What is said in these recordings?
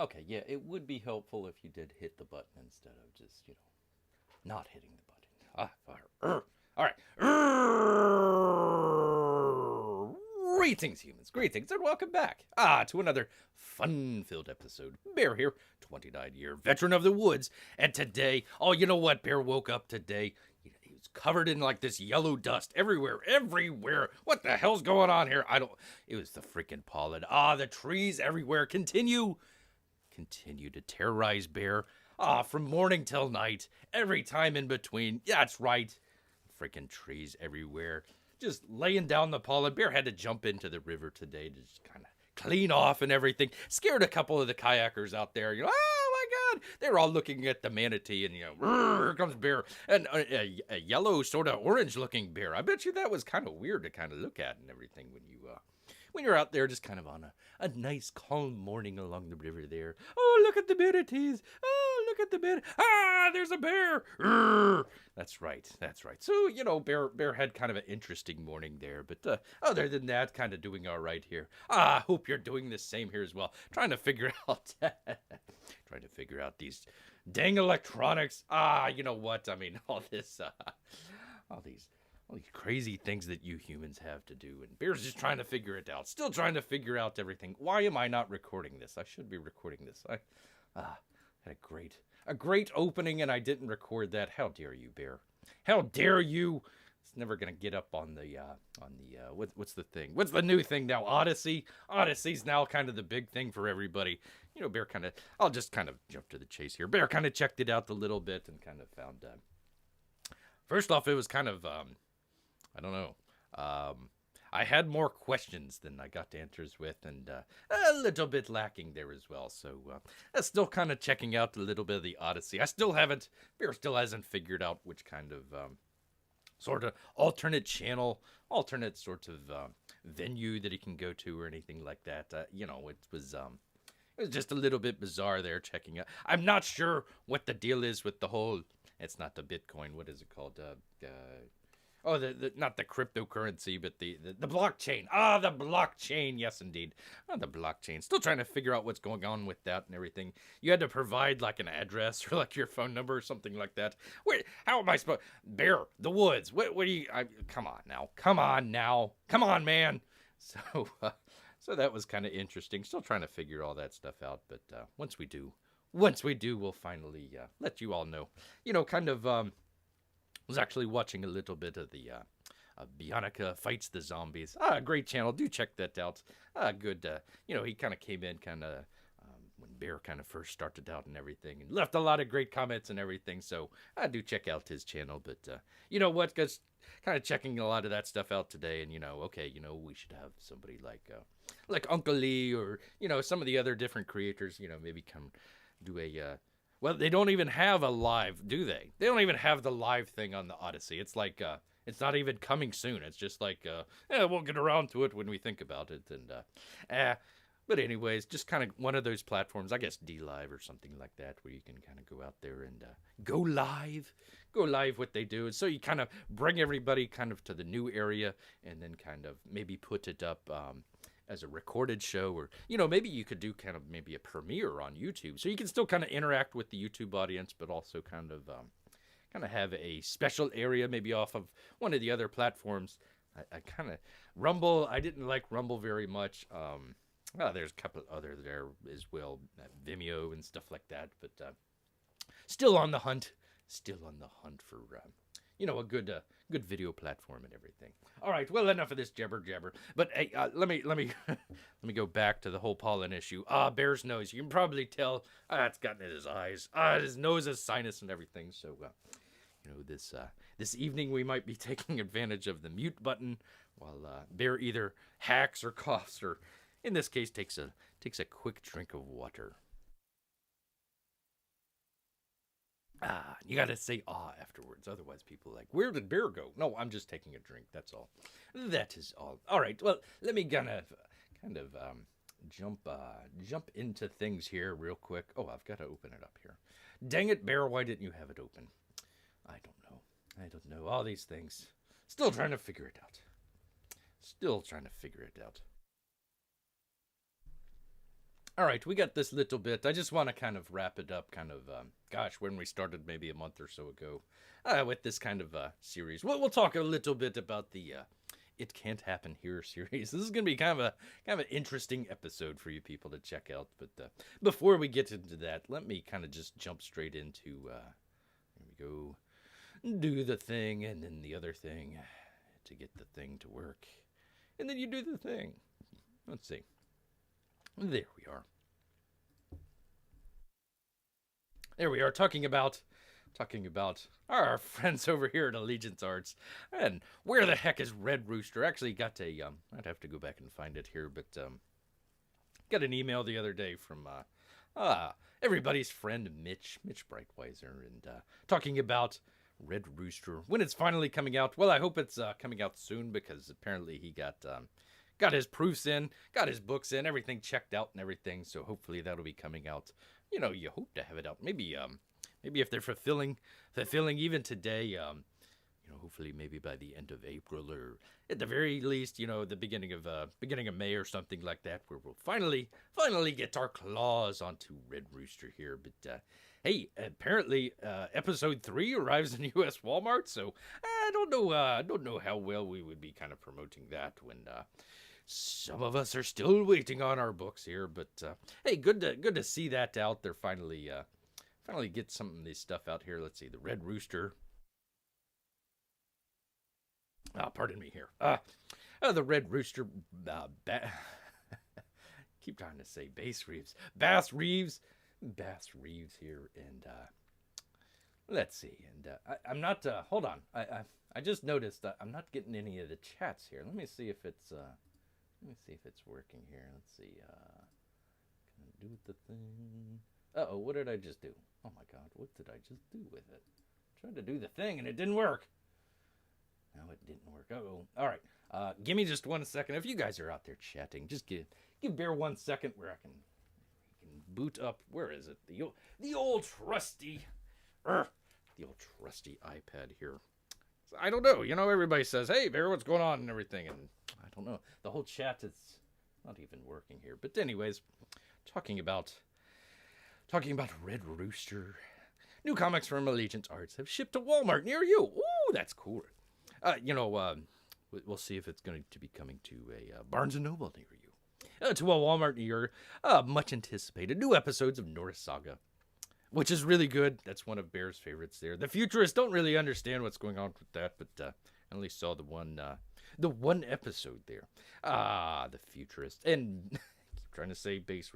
Okay, yeah, it would be helpful if you did hit the button instead of just, not hitting the button. Ah, fire. All right. Greetings, humans. Greetings, and welcome back. To another fun-filled episode. Bear here, 29-year veteran of the woods, and today, oh, you know what? Bear woke up today. He was covered in like this yellow dust everywhere, everywhere. What the hell's going on here? It was the freaking pollen. The trees everywhere continue to terrorize Bear. From morning till night, every time in between. Yeah, that's right. Freaking trees everywhere. Just laying down the pollen. Bear had to jump into the river today to just kind of clean off and everything. Scared a couple of the kayakers out there. Oh my God. They were all looking at the manatee and, here comes Bear. And a yellow, sort of orange looking bear. I bet you that was kind of weird to kind of look at and everything when you're out there just kind of on a nice calm morning along the river there. Oh, look at the manatees. Oh, look at the bear. There's a bear. Grrrrr. That's right. So, Bear had kind of an interesting morning there. But other than that, kind of doing all right here. Hope you're doing the same here as well. Trying to figure out these dang electronics. You know what? I mean, all these crazy things that you humans have to do, and Bear's just trying to figure it out. Still trying to figure out everything. Why am I not recording this? I should be recording this. I had a great opening, and I didn't record that. How dare you, Bear? How dare you? It's never gonna get up on the what's the thing? What's the new thing now? Odyssey. Odyssey's now kind of the big thing for everybody. Bear kind of. I'll just kind of jump to the chase here. Bear kind of checked it out a little bit and kind of found. First off, it was kind of I don't know. I had more questions than I got answers with, and a little bit lacking there as well. So still kind of checking out a little bit of the Odyssey. Bear still hasn't figured out which kind of sort of alternate channel, alternate sort of venue that he can go to or anything like that. It was just a little bit bizarre there checking out. I'm not sure what the deal is with the whole. It's not the Bitcoin. What is it called? Not the cryptocurrency, but the blockchain. The blockchain. Yes, indeed. The blockchain. Still trying to figure out what's going on with that and everything. You had to provide like an address or like your phone number or something like that. Wait, how am I supposed? Bear, the woods. What do you? Come on now. Come on, man. So that was kind of interesting. Still trying to figure all that stuff out, but once we do, we'll finally let you all know. Was actually watching a little bit of the Bionica Fights the Zombies. Great channel. Do check that out. Good. He kind of came in when Bear kind of first started out and everything, and left a lot of great comments and everything. So I do check out his channel. But you know what? Just kind of checking a lot of that stuff out today, and we should have somebody like Uncle Lee or some of the other different creators. Maybe come do a. Well, they don't even have a live, do they? They don't even have the live thing on the Odyssey. It's like, it's not even coming soon. It's just like, we'll get around to it when we think about it. But anyways, just kind of one of those platforms, I guess D-Live or something like that, where you can kind of go out there and go live what they do. And so you kind of bring everybody kind of to the new area and then kind of maybe put it up as a recorded show, or maybe you could do kind of maybe a premiere on YouTube, so you can still kind of interact with the YouTube audience, but also kind of have a special area maybe off of one of the other platforms. I kind of Rumble. I didn't like Rumble very much. There's a couple other there as well, Vimeo and stuff like that. But still on the hunt for a good video platform and everything. All right, well, enough of this jabber. But hey, let me let me go back to the whole pollen issue. Bear's nose. You can probably tell. It's gotten in his eyes. His nose is sinus and everything. So, this evening we might be taking advantage of the mute button while Bear either hacks or coughs, or in this case takes a quick drink of water. You gotta say afterwards, otherwise people are like, where did Bear go? No, I'm just taking a drink, that's all. That is all. Alright, well, let me kind of jump into things here real quick. I've got to open it up here. Dang it, Bear, why didn't you have it open? I don't know. All these things. Still trying to figure it out. All right, we got this little bit. I just want to kind of wrap it up, kind of, gosh, when we started maybe a month or so ago with this kind of series. We'll talk a little bit about the "It Can't Happen Here" series. This is going to be kind of an interesting episode for you people to check out. But before we get into that, let me kind of just jump straight into. Here we go. Do the thing, and then the other thing to get the thing to work, and then you do the thing. Let's see. There we are. There we are talking about our friends over here at Allegiance Arts. And where the heck is Red Rooster? Actually got a I'd have to go back and find it here, but got an email the other day from everybody's friend Mitch Breitweiser, and talking about Red Rooster, when it's finally coming out. Well, I hope it's coming out soon, because apparently he got his proofs in, got his books in, everything checked out and everything. So hopefully that'll be coming out. You know, you hope to have it out. Maybe if they're fulfilling even today, you know, hopefully maybe by the end of April, or at the very least, you know, the beginning of May or something like that, where we'll finally get our claws onto Red Rooster here. But hey, apparently episode 3 arrives in U.S. Walmart, so I don't know how well we would be kind of promoting that when some of us are still waiting on our books here. But hey, good to see that out there. Finally get some of this stuff out here. Let's see, the Red Rooster. Pardon me here. The Red Rooster. Keep trying to say Bass Reeves here, and let's see. And I'm not. Hold on. I just noticed I'm not getting any of the chats here. Let me see if it's working here. Let's see. Can I do the thing? Uh-oh, what did I just do? Oh my God, what did I just do with it? I tried to do the thing and it didn't work. No, it didn't work. Uh-oh. All right. Give me just 1 second. If you guys are out there chatting, just give Bear 1 second where I can boot up. Where is it? The old trusty iPad here. I don't know. You know, everybody says, "Hey, Bear, what's going on?" and everything, and I don't know. The whole chat is not even working here. But anyways, talking about Red Rooster. New comics from Allegiance Arts have shipped to Walmart near you. Ooh, that's cool. You know, we'll see if it's going to be coming to a Barnes & Noble near you. To a Walmart near much anticipated new episodes of Norse Saga, which is really good. That's one of Bear's favorites there. The Futurists don't really understand what's going on with that, but I only saw the one episode there. The Futurist. And I keep trying to say Bass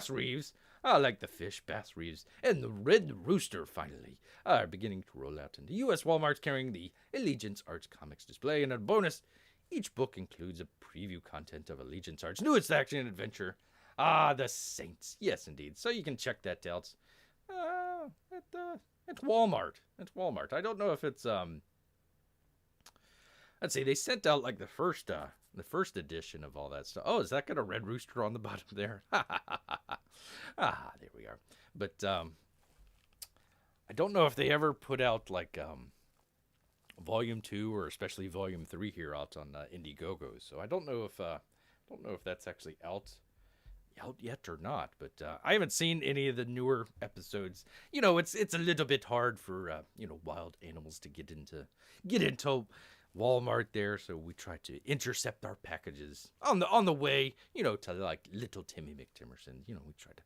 Reeves. Like the fish, Bass Reeves, and the Red Rooster finally are beginning to roll out into U.S. Walmarts, carrying the Allegiance Arts Comics display. And a bonus, each book includes a preview content of Allegiance Arts' newest action and adventure, The Saints. Yes, indeed. So you can check that out at Walmart. At Walmart. I don't know if it's let's see. They sent out like the first edition of all that stuff. Oh, is that got a Red Rooster on the bottom there? There we are. But I don't know if they ever put out like Volume 2 or especially Volume 3 here out on Indiegogo. So I don't know if that's actually out yet or not. But I haven't seen any of the newer episodes. You know, it's a little bit hard for you know, wild animals to get into Walmart there, so we try to intercept our packages on the way, you know, to like little Timmy McTimerson. You know, we try to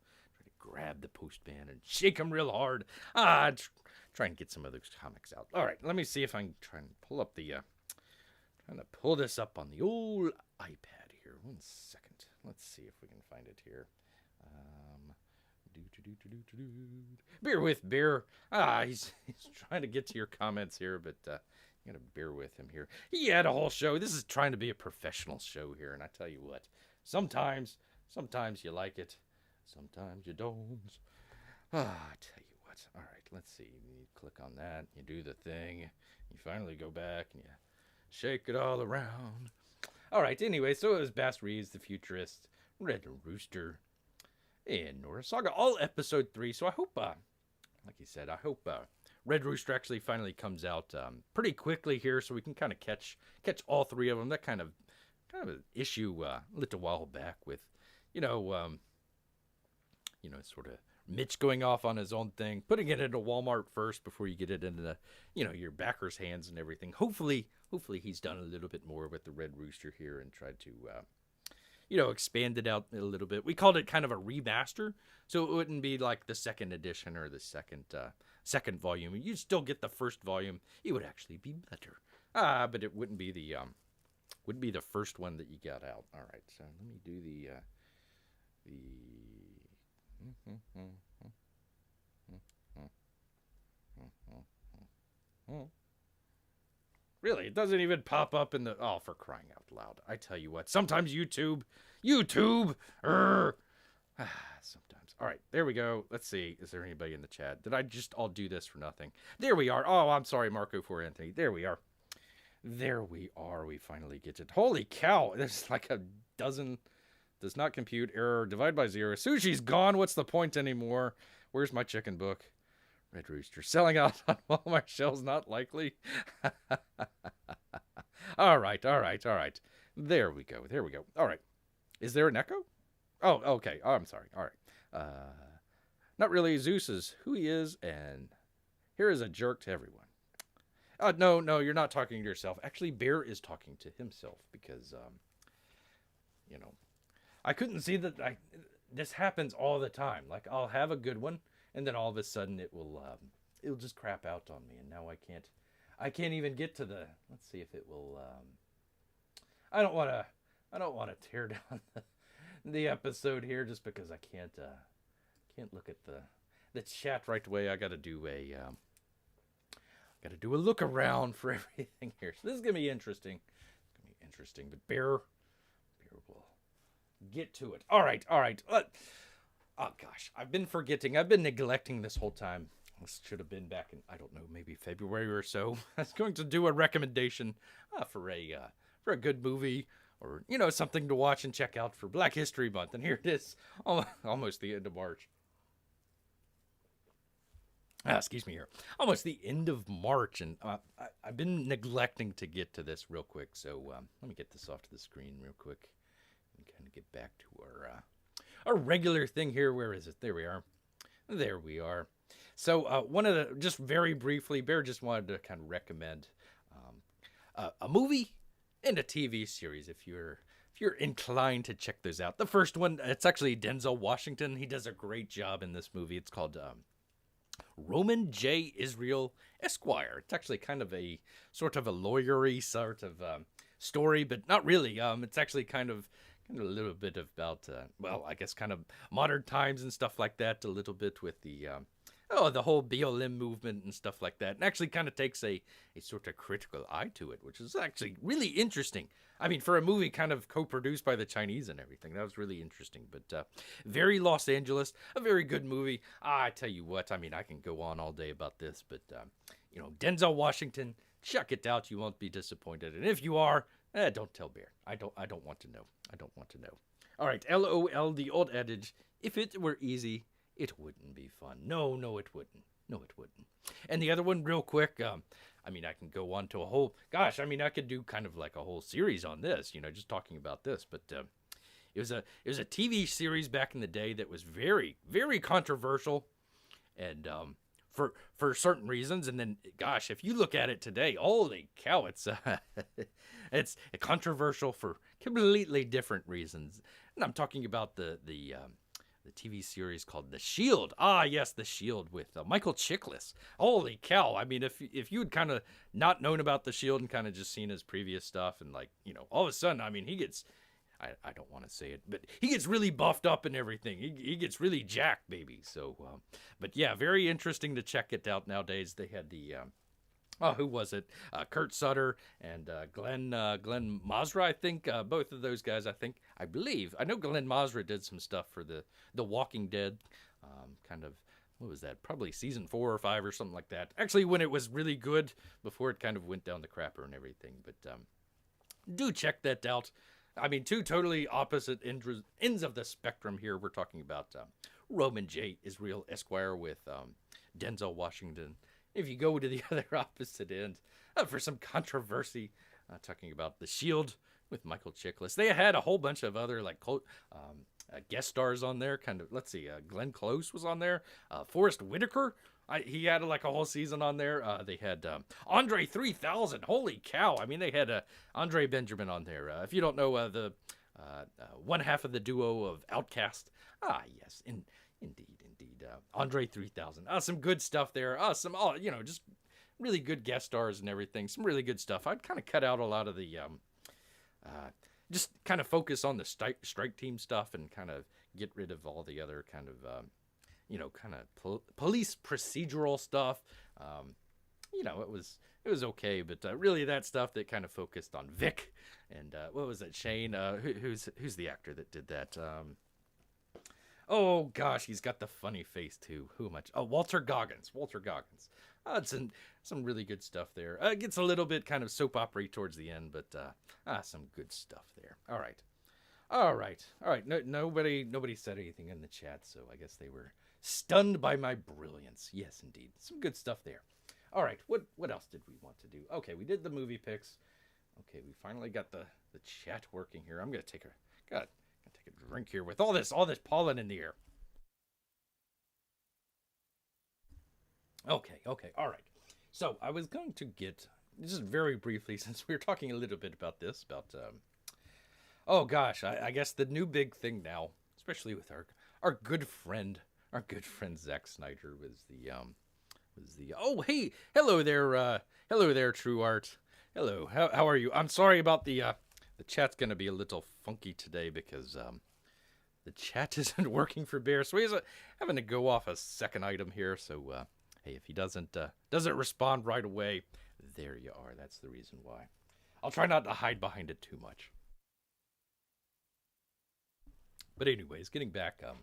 grab the postman and shake him real hard. Try and get some of those comics out. All right, let me see if I can try and pull up trying to pull this up on the old iPad here. 1 second. Let's see if we can find it here. Bear with Bear. He's trying to get to your comments here, but you gotta bear with him here. He had a whole show. This is trying to be a professional show here, and I tell you what, sometimes you like it, sometimes you don't. I tell you what. All right, let's see. You click on that, you do the thing, you finally go back and you shake it all around. All right. Anyway, so it was Bass Reeves, the Futurist, Red Rooster, and Norse Saga, all episode 3. So I hope, like you said, I hope Red Rooster actually finally comes out pretty quickly here, so we can kind of catch all 3 of them. That kind of an issue a little while back with, you know, sort of Mitch going off on his own thing, putting it into Walmart first before you get it into the, your backers' hands and everything. Hopefully he's done a little bit more with the Red Rooster here and tried to, expand it out a little bit. We called it kind of a remaster, so it wouldn't be like the second edition or the second volume. You'd still get the first volume. It would actually be better. But it wouldn't be the first one that you got out. All right, so let me do the Really, it doesn't even pop up in the... Oh, for crying out loud. I tell you what, sometimes YouTube, sometimes. All right, there we go. Let's see. Is there anybody in the chat? Did I just all do this for nothing? There we are. Oh, I'm sorry, Marco for Anthony. There we are. We finally get it. Holy cow. There's like a dozen. Does not compute. Error. Divide by 0. Sushi's gone. What's the point anymore? Where's my chicken book? Red Rooster. Selling out on Walmart shelves. Not likely. All right. There we go. All right. Is there an echo? Oh, okay. Oh, I'm sorry. All right. Not really. Zeus is who he is, and here is a jerk to everyone. No, you're not talking to yourself. Actually, Bear is talking to himself because, I couldn't see that. This happens all the time. Like, I'll have a good one, and then all of a sudden it'll just crap out on me, and now I can't even get to the. Let's see if it will. I don't want to tear down the episode here just because I can't look at the chat right away. I got to do a look around for everything here. So this is gonna be interesting. But Bear will get to it. All right. Oh gosh, I've been forgetting. I've been neglecting this whole time. This should have been back in, I don't know, maybe February or so. I was going to do a recommendation for a good movie or something to watch and check out for Black History Month, and here it is, almost the end of March. Excuse me here. Almost the end of March, and I've been neglecting to get to this real quick, so let me get this off to the screen real quick and kind of get back to our regular thing here. Where is it? There we are. So one of the, just very briefly, Bear just wanted to kind of recommend a movie and a TV series if you're inclined to check those out. The first one, it's actually Denzel Washington. He does a great job in this movie. It's called Roman J. Israel Esquire. It's actually kind of a sort of a lawyery sort of story, but not really. It's actually kind of a little bit about, I guess kind of modern times and stuff like that, a little bit with the whole BLM movement and stuff like that, and actually kind of takes a sort of critical eye to it, which is actually really interesting. I mean, for a movie kind of co-produced by the Chinese and everything, that was really interesting. But very Los Angeles, a very good movie. I tell you what, I mean, I can go on all day about this, but Denzel Washington, check it out. You won't be disappointed, and if you are, don't tell Bear. I don't want to know. All right, LOL, the old adage: if it were easy, it wouldn't be fun. No, it wouldn't. And the other one, real quick, I mean, I can go on to I could do kind of like a whole series on this, just talking about this. But it was a TV series back in the day that was very, very controversial, and for certain reasons. And then, gosh, if you look at it today, holy cow, it's controversial for completely different reasons. And I'm talking about the TV series called The Shield. Ah, yes, The Shield with Michael Chiklis. Holy cow. I mean, if you had kind of not known about The Shield and kind of just seen his previous stuff and all of a sudden, I mean, he gets, I don't want to say it, but he gets really buffed up and everything. He gets really jacked, baby. So, but yeah, very interesting to check it out nowadays. They had the, who was it? Kurt Sutter and Glenn Mazra, I think. Both of those guys, I believe. I know Glenn Mazra did some stuff for the Walking Dead. Kind of, what was that? Probably season 4 or 5 or something like that. Actually, when it was really good, before it kind of went down the crapper and everything. But do check that out. I mean, two totally opposite ends of the spectrum here. We're talking about Roman J. Israel Esquire with Denzel Washington. If you go to the other opposite end for some controversy, talking about The Shield with Michael Chiklis. They had a whole bunch of other guest stars on there. Kind of, let's see, Glenn Close was on there. Forrest Whitaker, he had like a whole season on there. They had Andre 3000. Holy cow! I mean, they had Andre Benjamin on there. If you don't know the one half of the duo of Outcast, yes, indeed. Andre 3000. Some good stuff there. Some, just really good guest stars and everything. Some really good stuff. I'd kind of cut out a lot of the just kind of focus on the strike team stuff and kind of get rid of all the other kind of, police procedural stuff. It was okay, but really that stuff that kind of focused on Vic and what was that, Shane? Who's the actor that did that? Oh gosh, he's got the funny face too. Who am I? Oh, Walter Goggins. It's some really good stuff there. It gets a little bit kind of soap opera towards the end, but some good stuff there. All right. Nobody said anything in the chat, so I guess they were stunned by my brilliance. Yes, indeed, some good stuff there. All right, what else did we want to do? Okay, we did the movie picks. Okay, we finally got the chat working here. I'm gonna take a drink here with all this pollen in the air. Okay, all right. So I was going to get, just very briefly, since we were talking a little bit about this, oh gosh, I guess the new big thing now, especially with our good friend Zach Snider was the oh hey, hello there, True Art. Hello, how are you? I'm sorry about the chat's gonna be a little funky today because the chat isn't working for Bear, so he's having to go off a second item here. So hey, if he doesn't respond right away, there you are. That's the reason why. I'll try not to hide behind it too much. But anyways, getting back a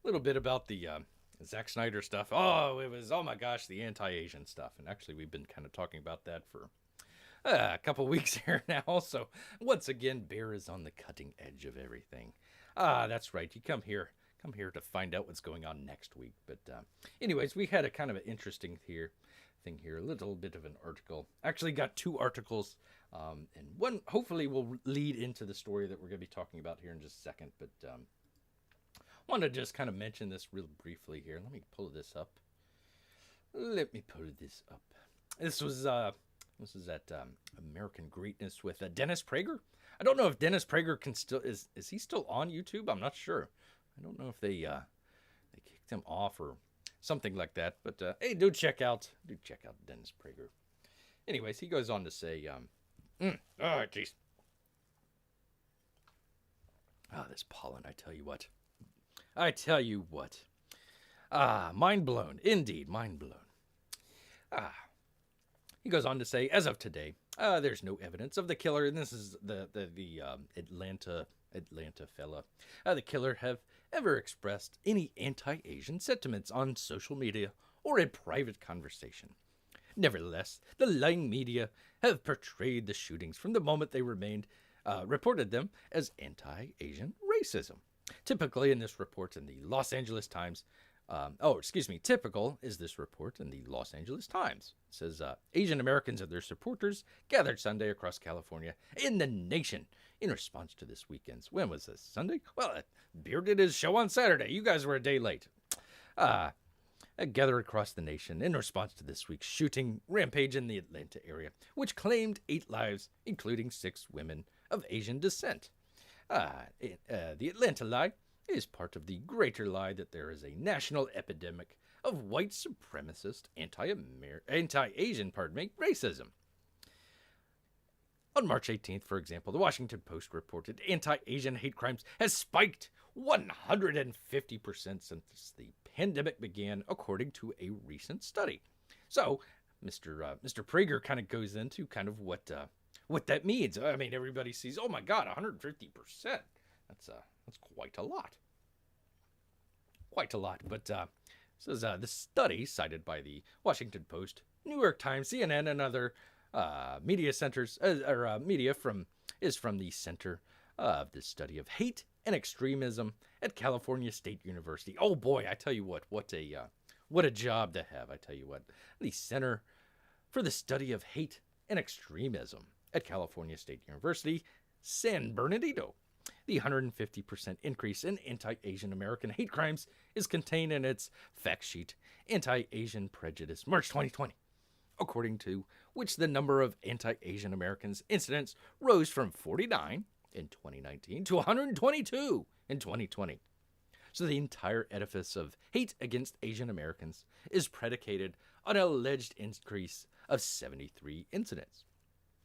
little bit about the Zack Snyder stuff. Oh my gosh, the anti-Asian stuff. And actually, we've been kind of talking about that for a couple weeks here now. So once again, Bear is on the cutting edge of everything. That's right. You come here to find out what's going on next week. But anyways, we had a kind of an interesting thing here, a little bit of an article. Actually got two articles, and one hopefully will lead into the story that we're going to be talking about here in just a second. But want to just kind of mention this real briefly here. Let me pull this up. This was at American Greatness with Dennis Prager. I don't know if Dennis Prager can still is he still on YouTube? I'm not sure. I don't know if they kicked him off or something like that. But hey, do check out Dennis Prager. Anyways, he goes on to say, oh jeez, this pollen, I tell you what. Mind blown, indeed, mind blown. He goes on to say, as of today, there's no evidence of the killer, and this is the Atlanta fella. The killer have ever expressed any anti-Asian sentiments on social media or in private conversation. Nevertheless, the lying media have portrayed the shootings from the moment they reported them as anti-Asian racism. Typically in this report in the Los Angeles Times, typical is this report in the Los Angeles Times. It says, Asian Americans and their supporters gathered Sunday across California and the nation in response to this weekend's, when was this, Sunday? Well, Beer did his show on Saturday. You guys were a day late. Gathered across the nation in response to this week's shooting rampage in the Atlanta area, which claimed 8 lives, including 6 women of Asian descent. The Atlanta lie is part of the greater lie that there is a national epidemic of white supremacist anti-Asian racism. On March 18th, for example, the Washington Post reported anti-Asian hate crimes has spiked 150% since the pandemic began, according to a recent study. So, Mr. Prager kind of goes into kind of what that means. I mean, everybody sees, oh my God, 150%. That's quite a lot. But says the study cited by the Washington Post, New York Times, CNN, and other media centers is from the Center of the Study of Hate and Extremism at California State University. Oh boy, I tell you what a job to have. I tell you what, the Center for the Study of Hate and Extremism at California State University, San Bernardino. The 150% increase in anti-Asian American hate crimes is contained in its fact sheet, Anti-Asian Prejudice, March 2020, according to which the number of anti-Asian Americans incidents rose from 49 in 2019 to 122 in 2020. So the entire edifice of hate against Asian Americans is predicated on an alleged increase of 73 incidents.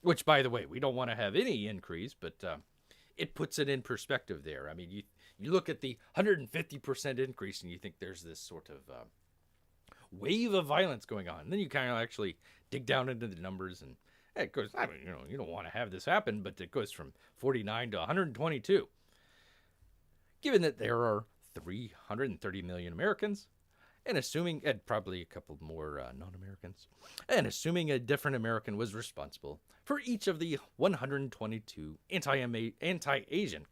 Which, by the way, we don't want to have any increase, but it puts it in perspective there. I mean, you look at the 150% increase and you think there's this sort of wave of violence going on. And then you kind of actually dig down into the numbers and it goes, I mean, you don't want to have this happen, but it goes from 49 to 122. Given that there are 330 million Americans, and assuming, and probably a couple more non-Americans, and assuming a different American was responsible for each of the 122 anti-Asian,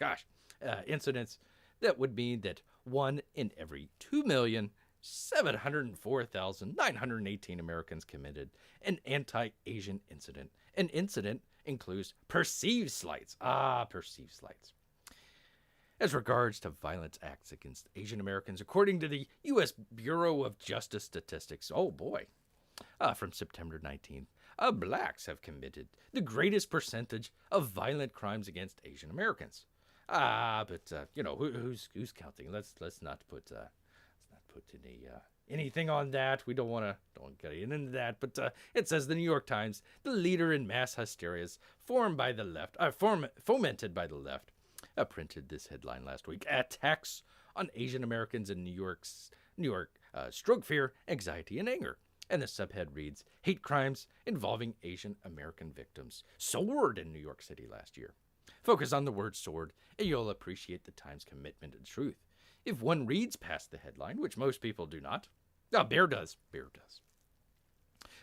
incidents, that would mean that 1 in every 2,704,918 Americans committed an anti-Asian incident. An incident includes perceived slights. Perceived slights. As regards to violent acts against Asian Americans, according to the U.S. Bureau of Justice Statistics, from September 19th, blacks have committed the greatest percentage of violent crimes against Asian Americans. Who's counting? Let's not put anything on that. We don't get into that. But it says the New York Times, the leader in mass hysterias fomented by the left, printed this headline last week: attacks on Asian Americans in New York stroke fear, anxiety, and anger. And the subhead reads, hate crimes involving Asian American victims soared in New York City last year. Focus on the word soared, and you'll appreciate the Times' commitment to truth. If one reads past the headline, which most people do not, Bear does.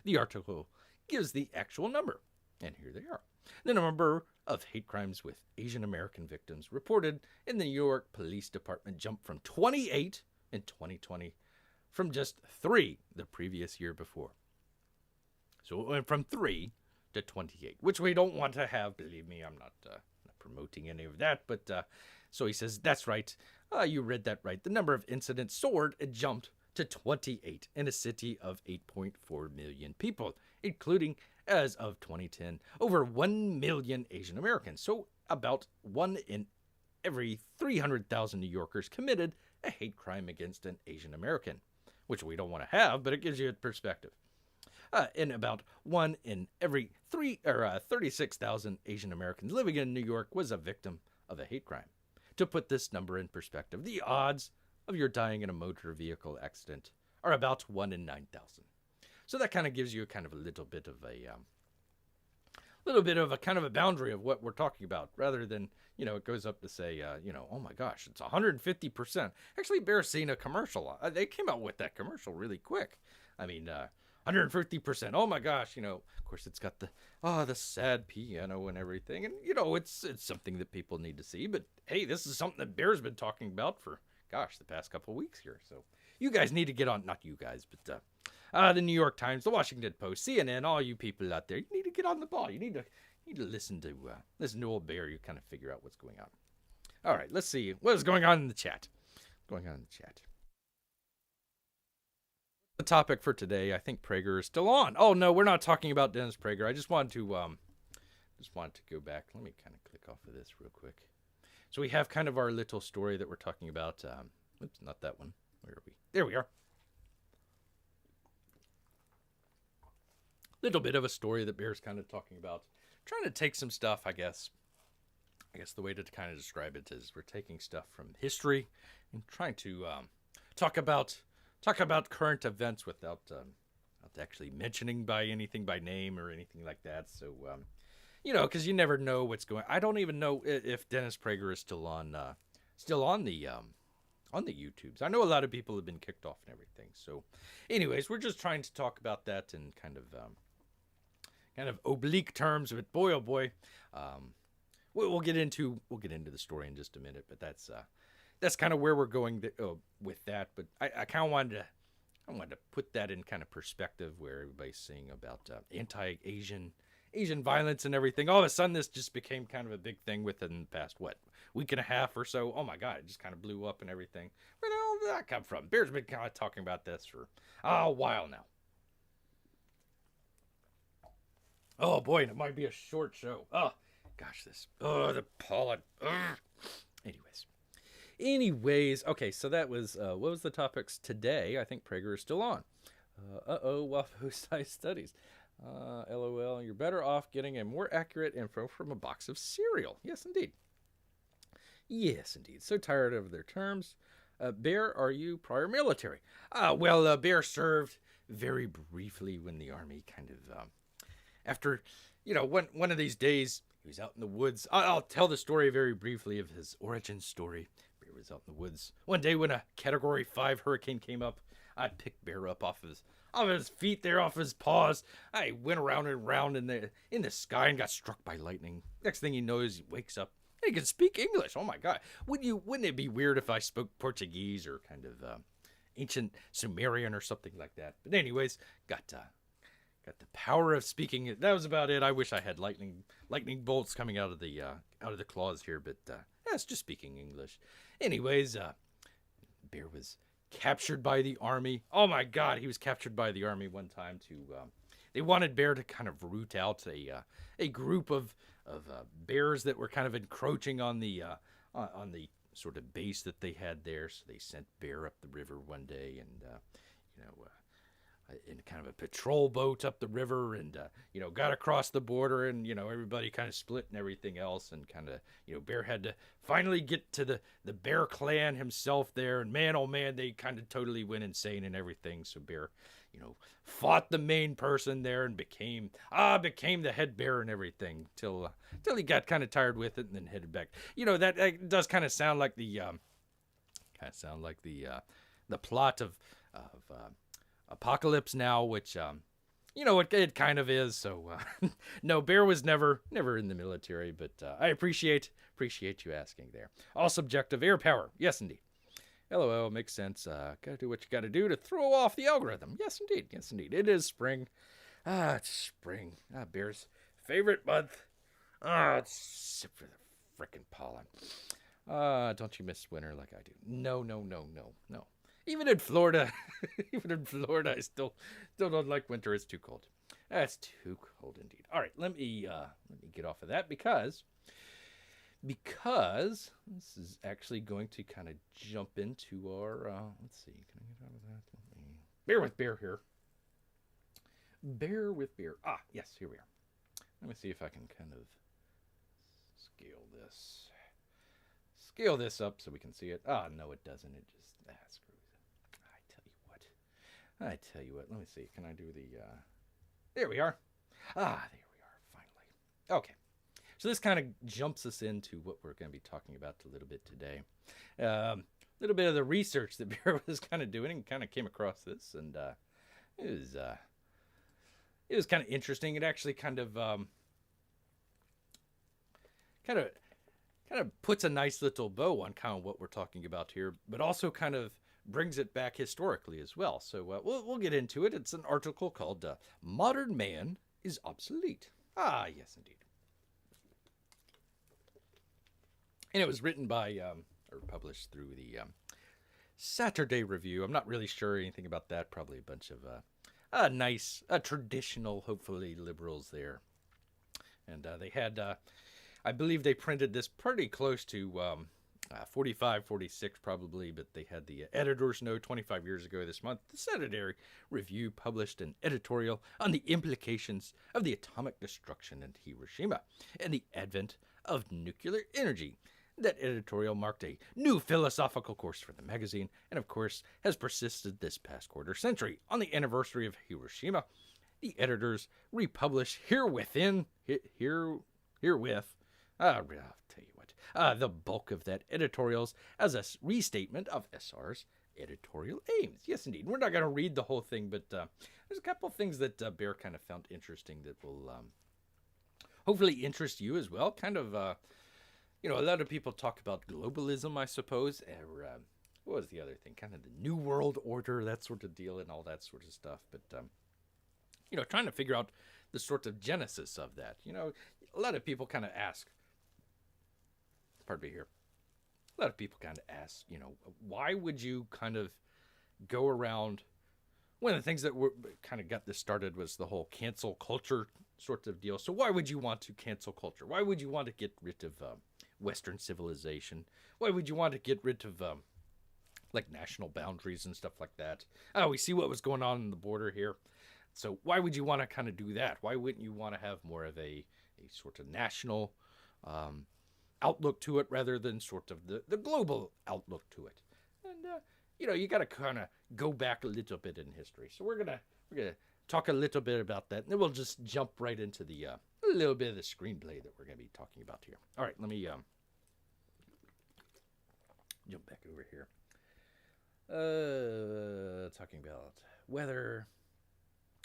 The article gives the actual number, and here they are. The number of hate crimes with Asian American victims reported in the New York Police Department jumped from 28 in 2020 from just 3 the previous year before. So it went from 3 to 28, which we don't want to have. Believe me, I'm not promoting any of that. But so he says, that's right. You read that right. The number of incidents soared. It jumped to 28 in a city of 8.4 million people, including, as of 2010, over 1 million Asian Americans. So about 1 in every 300,000 New Yorkers committed a hate crime against an Asian American, which we don't want to have, but it gives you a perspective. And about 1 in every 36,000 Asian Americans living in New York was a victim of a hate crime. To put this number in perspective, the odds of your dying in a motor vehicle accident are about 1 in 9,000. So that kind of gives you a kind of a little bit of a kind of a boundary of what we're talking about, rather than, it goes up to say, oh my gosh, it's 150%. Actually, Bear's seen a commercial. They came out with that commercial really quick. I mean, 150%. Oh my gosh, of course it's got the sad piano and everything. And, it's something that people need to see. But hey, this is something that Bear's been talking about for, the past couple of weeks here. So you guys need to get on, not you guys, but the New York Times, the Washington Post, CNN, all you people out there, you need to get on the ball. You need to listen to old Bear. You kind of figure out what's going on. All right, let's see what is going on in the chat. The topic for today, I think Prager is still on. Oh no, we're not talking about Dennis Prager. I just wanted to go back. Let me kind of click off of this real quick. So we have kind of our little story that we're talking about. Oops, not that one. Where are we? There we are. Little bit of a story that Bear's kind of talking about. Trying to take some stuff, I guess the way to kind of describe it is we're taking stuff from history and trying to talk about current events without actually mentioning anything by name or anything like that. So, because you never know what's going. I don't even know if Dennis Prager is still on the YouTubes. I know a lot of people have been kicked off and everything. So, anyways, we're just trying to talk about that in kind of oblique terms. But boy, oh boy, we'll get into the story in just a minute. But that's kind of where we're going with that. But I kind of wanted to put that in kind of perspective, where everybody's saying about anti-Asian Asian violence and everything. All of a sudden, this just became kind of a big thing within the past, week and a half or so. Oh my God, it just kind of blew up and everything. Where the hell did that come from? Bear's been kind of talking about this for a while now. Oh boy, it might be a short show. Oh, gosh, the pollen. Ugh. Anyways, okay, so that was, what was the topics today? I think Prager is still on. Waffle-sized studies. LOL, you're better off getting a more accurate info from a box of cereal. Yes, indeed. Yes, indeed. So tired of their terms. Bear, are you prior military? Bear served very briefly when the Army kind of, after, one of these days, he was out in the woods. I'll tell the story very briefly of his origin story. Bear was out in the woods one day when a Category 5 hurricane came up. I picked Bear up off his feet there, off his paws. I went around and around in the sky and got struck by lightning. Next thing he knows, he wakes up. He can speak English. Oh my God! Wouldn't it be weird if I spoke Portuguese or kind of ancient Sumerian or something like that? But anyways, got the power of speaking. That was about it. I wish I had lightning bolts coming out of the claws here, but it's just speaking English. Anyways, Bear was captured by the Army. Oh my God, he was captured by the Army one time they wanted Bear to kind of root out a group of bears that were kind of encroaching on the sort of base that they had there. So they sent Bear up the river one day and in kind of a patrol boat up the river and got across the border and everybody kind of split and everything else, and kind of Bear had to finally get to the Bear clan himself there, and man oh man, they kind of totally went insane and everything. So Bear fought the main person there and became the head bear and everything till he got kind of tired with it and then headed back. That does kind of sound like the plot of Apocalypse Now, which it kind of is. So no, Bear was never in the military, but I appreciate you asking there. All subjective. Air power, yes indeed. LOL, makes sense. Gotta do what you gotta do to throw off the algorithm. Yes indeed. It is spring. It's spring. Bear's favorite month. Except for the frickin' pollen. Don't you miss winter like I do? No. Even in Florida, I still don't like winter. It's too cold. It's too cold indeed. All right, let me get off of that because this is actually going to kind of jump into our. Let's see. Can I get out of that? Bear with Bear here. Bear with Bear. Yes, here we are. Let me see if I can kind of scale this up so we can see it. No, it doesn't. It just screws it. I tell you what. Let me see. Can I do the? There we are. There we are. Finally. Okay. So this kind of jumps us into what we're going to be talking about a little bit today. A little bit of the research that Bear was kind of doing and kind of came across this, and it was kind of interesting. It actually kind of puts a nice little bow on kind of what we're talking about here, but also kind of brings it back historically as well. So we'll get into it. It's an article called "Modern Man is Obsolete." Yes, indeed. And it was written by, or published through the Saturday Review. I'm not really sure anything about that. Probably a bunch of nice, traditional, hopefully, liberals there. And they had, I believe they printed this pretty close to 45, 46 probably, but they had the editor's note 25 years ago this month. The Saturday Review published an editorial on the implications of the atomic destruction in Hiroshima and the advent of nuclear energy. That editorial marked a new philosophical course for the magazine, and of course has persisted this past quarter century. On the anniversary of Hiroshima, the editors republish herewith, I'll tell you what, the bulk of that editorials as a restatement of SR's editorial aims. Yes, indeed. We're not going to read the whole thing, but there's a couple of things that Bear kind of found interesting that will hopefully interest you as well. Kind of, a lot of people talk about globalism, I suppose, or what was the other thing? Kind of the New World Order, that sort of deal, and all that sort of stuff. But, trying to figure out the sort of genesis of that. You know, a lot of people kind of ask, pardon me here, a lot of people kind of ask, you know, why would you kind of go around? One of the things that kind of got this started was the whole cancel culture sort of deal. So why would you want to cancel culture? Why would you want to get rid of Western civilization? Why would you want to get rid of like national boundaries and stuff like that? Oh, we see what was going on in the border here. So why would you want to kind of do that? Why wouldn't you want to have more of a sort of national outlook to it rather than sort of the global outlook to it? And you know, you got to kind of go back a little bit in history. So we're gonna talk a little bit about that, and then we'll just jump right into the a little bit of the screenplay that we're gonna be talking about here. All right, let me jump back over here. Talking about weather.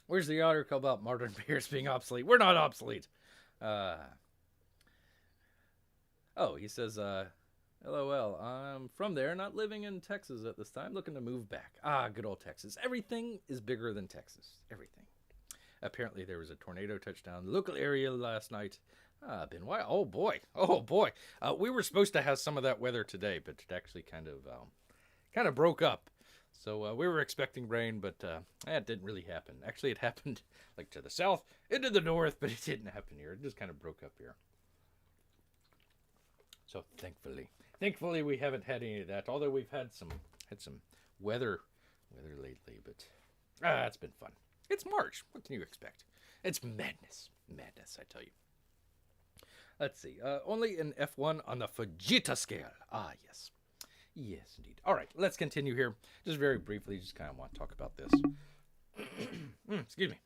Where's the article about modern bears being obsolete? We're not obsolete. Oh, he says, LOL, I'm from there, not living in Texas at this time, looking to move back. Ah, good old Texas. Everything is bigger than Texas. Everything. Apparently there was a tornado touchdown in the local area last night. Been wild. Oh boy. Oh boy. We were supposed to have some of that weather today, but it actually kind of broke up. So we were expecting rain, but that didn't really happen. Actually, it happened like to the south, into the north, but it didn't happen here. It just kind of broke up here. So thankfully we haven't had any of that. Although we've had some weather lately, but it's been fun. It's March. What can you expect? It's madness, I tell you. Let's see. Only an F1 on the Fujita scale. Ah, yes. Yes, indeed. All right, let's continue here. Just very briefly, just kind of want to talk about this. Excuse me.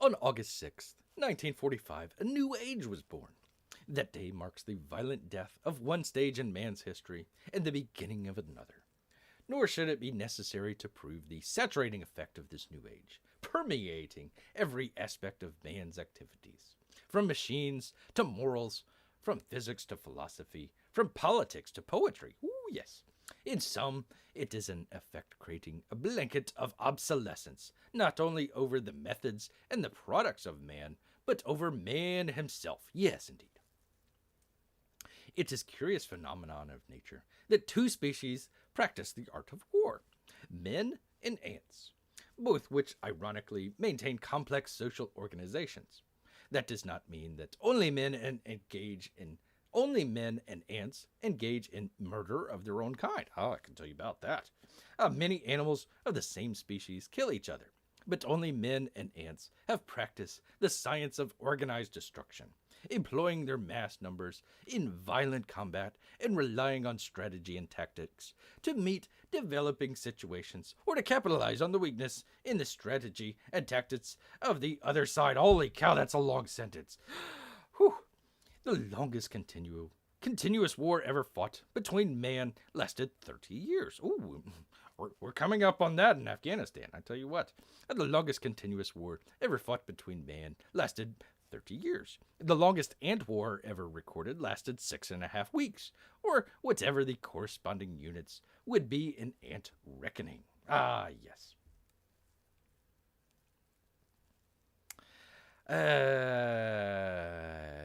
On August 6th, 1945, a new age was born. That day marks the violent death of one stage in man's history and the beginning of another. Nor should it be necessary to prove the saturating effect of this new age, permeating every aspect of man's activities, from machines to morals, from physics to philosophy, from politics to poetry. Ooh, yes. In sum, it is an effect creating a blanket of obsolescence, not only over the methods and the products of man, but over man himself. Yes, indeed. It is a curious phenomenon of nature that two species practice the art of war, men and ants, both which ironically maintain complex social organizations. That does not mean that only men and ants engage in murder of their own kind. Oh, I can tell you about that. Many animals of the same species kill each other, but only men and ants have practiced the science of organized destruction, employing their mass numbers in violent combat and relying on strategy and tactics to meet developing situations or to capitalize on the weakness in the strategy and tactics of the other side. Holy cow, that's a long sentence. Whew. The longest continuous war ever fought between man lasted 30 years. Ooh, we're coming up on that in Afghanistan, I tell you what. The longest continuous war ever fought between man lasted 30 years. The longest ant war ever recorded lasted 6.5 weeks, or whatever the corresponding units would be in ant reckoning. Ah, yes.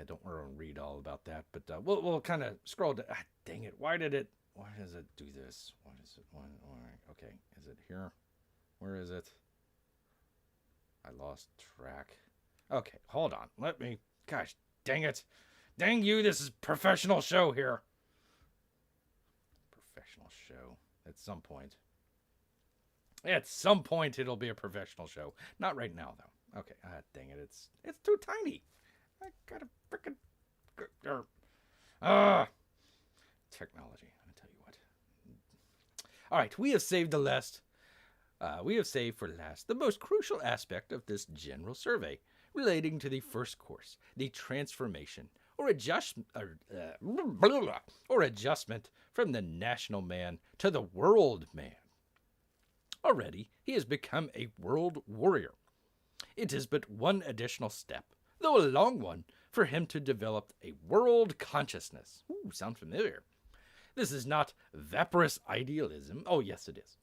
Don't want to read all about that, but we'll kind of scroll down. Dang it! Why does it do this? What is it? All right, okay. Is it here? Where is it? I lost track. Okay, hold on. Gosh, dang it! Dang you! This is a professional show here. Professional show. At some point. At some point, it'll be a professional show. Not right now, though. Okay, dang it, it's too tiny. I gotta frickin' technology, I tell you what. All right, we have saved for last the most crucial aspect of this general survey, relating to the first course, the transformation or adjustment from the national man to the world man. Already, he has become a world warrior. It is but one additional step, though a long one, for him to develop a world consciousness. Ooh, sound familiar. This is not vaporous idealism. Oh, yes, it is.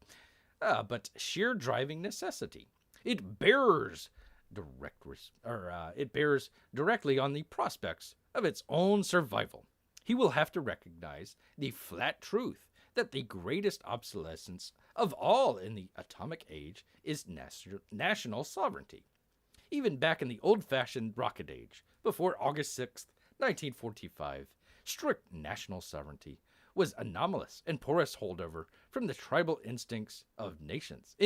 But sheer driving necessity. It bears it bears directly on the prospects of its own survival. He will have to recognize the flat truth that the greatest obsolescence of all in the atomic age is national sovereignty. Even back in the old-fashioned rocket age, before August 6th, 1945, strict national sovereignty was anomalous and porous holdover from the tribal instincts of nations.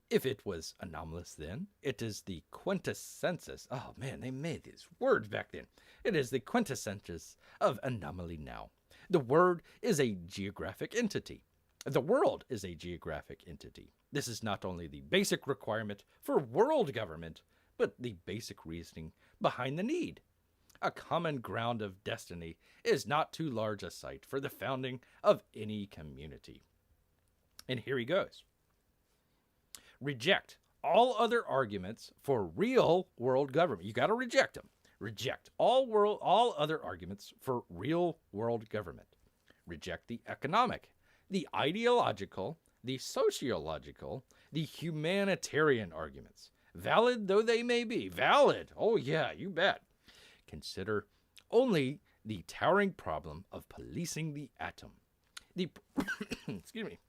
If it was anomalous then, it is the quintessence. Oh man, they made these words back then. It is the quintessence of anomaly now. The word is a geographic entity. The world is a geographic entity. This is not only the basic requirement for world government, but the basic reasoning behind the need. A common ground of destiny is not too large a site for the founding of any community. And here he goes. Reject all other arguments for real world government. You got to reject them. Reject all other arguments for real world government. Reject the economic, the ideological, the sociological, the humanitarian arguments. Valid though they may be. Valid. Oh yeah, you bet. Consider only the towering problem of policing the atom. Excuse me.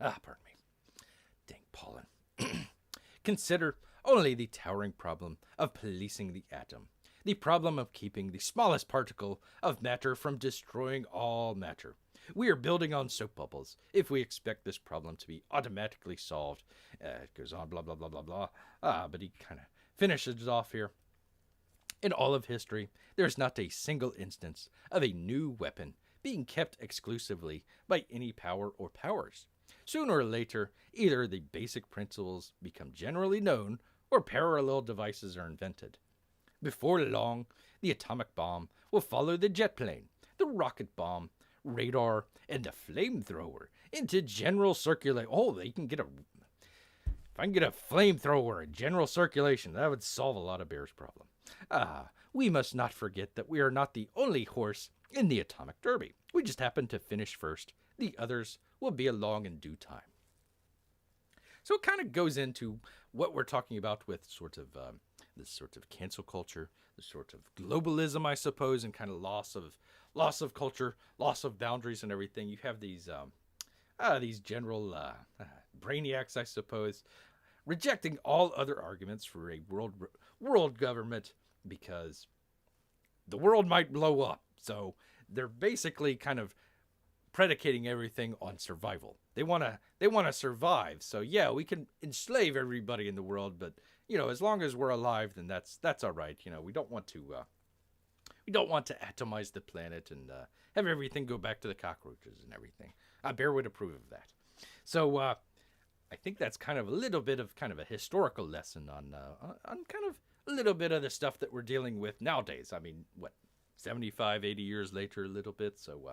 Pardon me. Dang pollen. Consider only the towering problem of policing the atom. The problem of keeping the smallest particle of matter from destroying all matter. We are building on soap bubbles if we expect this problem to be automatically solved. It goes on, blah, blah, blah, blah, blah. But he kind of finishes it off here. In all of history, there is not a single instance of a new weapon being kept exclusively by any power or powers. Sooner or later, either the basic principles become generally known or parallel devices are invented. Before long, the atomic bomb will follow the jet plane, the rocket bomb, radar, and the flamethrower into general circulation. Oh, they can get if I can get a flamethrower in general circulation, that would solve a lot of Bear's problem. We must not forget that we are not the only horse in the atomic derby. We just happen to finish first. The others will be along in due time. So it kind of goes into what we're talking about with sort of this sort of cancel culture, the sort of globalism, I suppose, and kind of loss of culture, loss of boundaries and everything. You have these general brainiacs, I suppose, rejecting all other arguments for a world government because the world might blow up. So they're basically kind of predicating everything on survival. They want to survive. So yeah, we can enslave everybody in the world, but as long as we're alive, then that's all right. We don't want to atomize the planet and have everything go back to the cockroaches and everything. Bear would approve of that. So I think that's kind of a little bit of kind of a historical lesson on kind of a little bit of the stuff that we're dealing with nowadays. I mean, 75, 80 years later, a little bit. So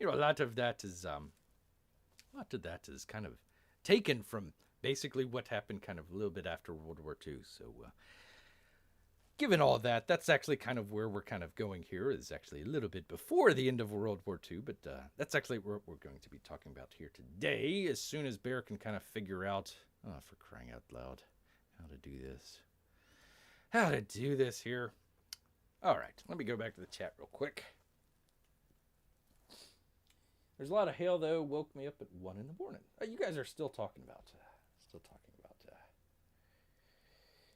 a lot of that is kind of taken from basically what happened kind of a little bit after World War II. So given all that, that's actually kind of where we're kind of going here, is actually a little bit before the end of World War II, but that's actually what we're going to be talking about here today, as soon as Bear can kind of figure out, for crying out loud, how to do this here. All right, let me go back to the chat real quick. There's a lot of hail, though. Woke me up at 1 in the morning. You guys are still talking about.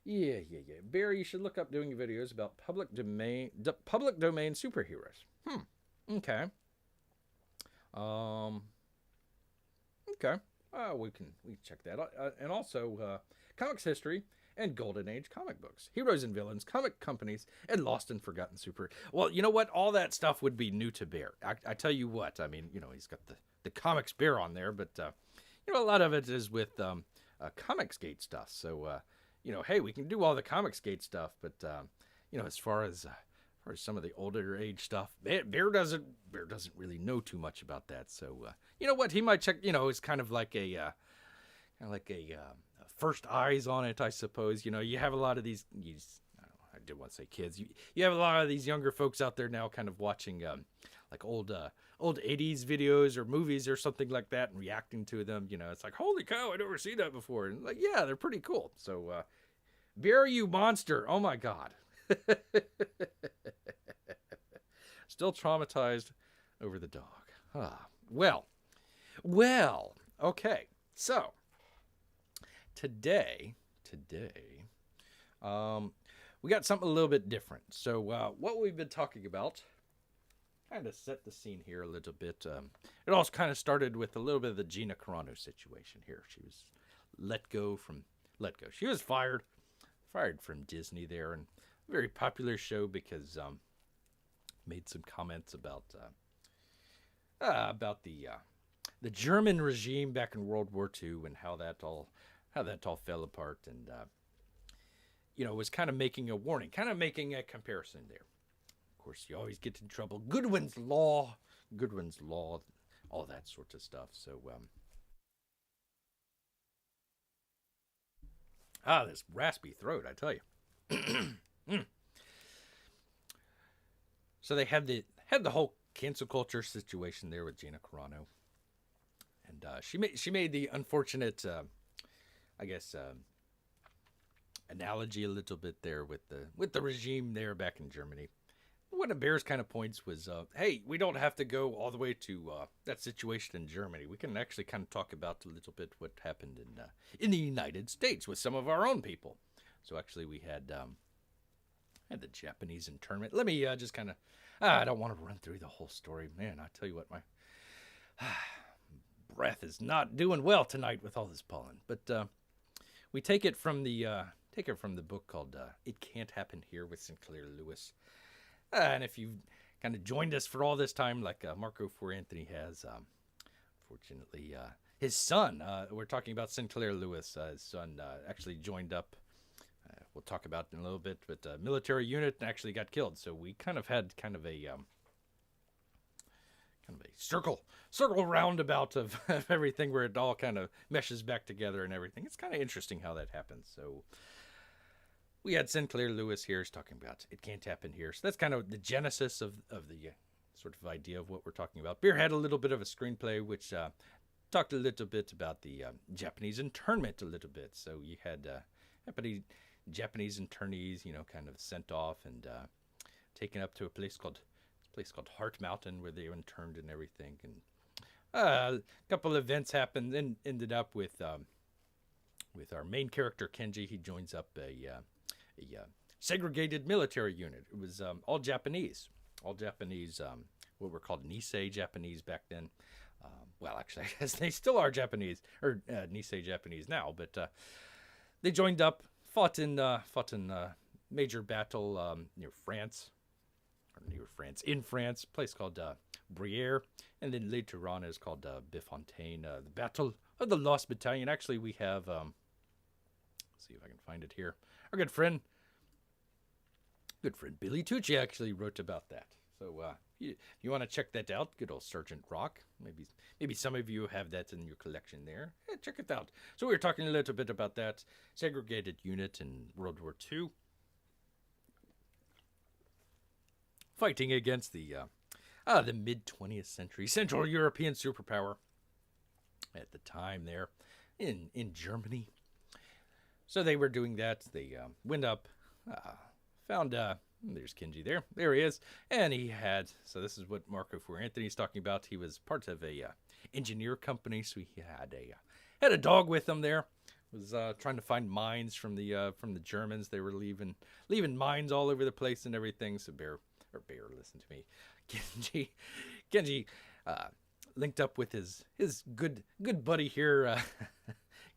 Yeah. Barry, you should look up doing videos about public domain superheroes. Okay. Okay. We can check that out. And also, comics history and Golden Age comic books, heroes and villains, comic companies, and lost and forgotten super. Well, you know what? All that stuff would be new to Bear. I tell you what. I mean, he's got the comics Bear on there, but a lot of it is with Comicsgate stuff. So hey, we can do all the Comicsgate stuff, but as far as some of the older age stuff, Bear doesn't really know too much about that. So you know what? He might check. It's kind of like a first eyes on it, I suppose. You have a lot of these. I did want to say kids. You have a lot of these younger folks out there now, kind of watching like old old 80s videos or movies or something like that and reacting to them. You know, it's like, holy cow, I'd never seen that before. And like, yeah, they're pretty cool. So, Bear, you monster. Oh my God. Still traumatized over the dog. Well, okay. So, today, we got something a little bit different. So, what we've been talking about, kind of set the scene here a little bit. It all kind of started with a little bit of the Gina Carano situation here. She was let go. She was fired from Disney there, and a very popular show because made some comments about the German regime back in World War II and how that all fell apart, and was kind of making a warning, kind of making a comparison there. Of course, you always get in trouble. Goodwin's Law, all that sort of stuff. So, this raspy throat, I tell you. So they had the whole cancel culture situation there with Gina Carano, and she made the unfortunate, analogy a little bit there with the regime there back in Germany. One of Bear's kind of points was, hey, we don't have to go all the way to that situation in Germany. We can actually kind of talk about a little bit what happened in the United States with some of our own people. So actually, we had the Japanese internment. Let me just kind of, I don't want to run through the whole story, man. I tell you what, my breath is not doing well tonight with all this pollen. But we take it from the book called "It Can't Happen Here" with Sinclair Lewis. And if you've kind of joined us for all this time, like Marco For Anthony has, fortunately, his son, we're talking about Sinclair Lewis, his son actually joined up, we'll talk about in a little bit, but a military unit and actually got killed. So we kind of had kind of a circle roundabout of everything where it all kind of meshes back together and everything. It's kind of interesting how that happens. So we had Sinclair Lewis here is talking about It Can't Happen Here. So that's kind of the genesis of the sort of idea of what we're talking about. Beer had a little bit of a screenplay, which talked a little bit about the Japanese internment a little bit. So you had Japanese internees, kind of sent off and taken up to a place called Heart Mountain where they were interned and everything. And a couple of events happened and ended up with our main character, Kenji. He joins up a segregated military unit. It was all Japanese, what were called Nisei Japanese back then. Well, actually, I guess they still are Japanese, or Nisei Japanese now, but they joined up, fought in major battle near France, in France, a place called Grrrrr, and then later on is called Bifontaine, the Battle of the Lost Battalion. Actually, we have, let's see if I can find it here. Our good friend Billy Tucci actually wrote about that. So if you want to check that out, good old Sergeant Rock. Maybe some of you have that in your collection there. Yeah, check it out. So we were talking a little bit about that segregated unit in World War II, fighting against the mid 20th century Central European superpower at the time there in Germany. So they were doing that. They went up, found, there's Kenji there. There he is. And he had, so this is what Marco For Anthony's talking about. He was part of a engineer company, so he had a dog with him there. Was trying to find mines from the Germans. They were leaving mines all over the place and everything. So Bear, listen to me. Kenji linked up with his good buddy here,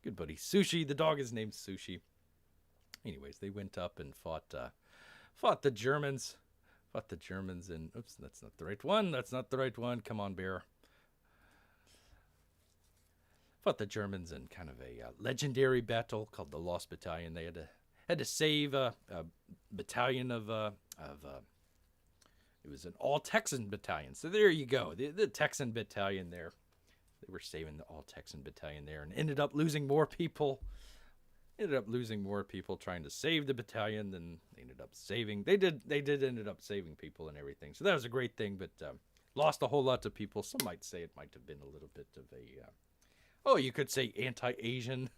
good buddy Sushi. The dog is named Sushi. Anyways, they went up and fought the Germans. And oops, that's not the right one. Come on, Bear. Fought the Germans in kind of a legendary battle called the Lost Battalion. They had to save a battalion of it was an all-Texan battalion. So there you go, the Texan battalion there. They were saving the all-Texan battalion there, and ended up losing more people trying to save the battalion than they ended up saving. They did ended up saving people and everything. So that was a great thing, but lost a whole lot of people. Some might say it might have been a little bit of a, you could say anti-Asian,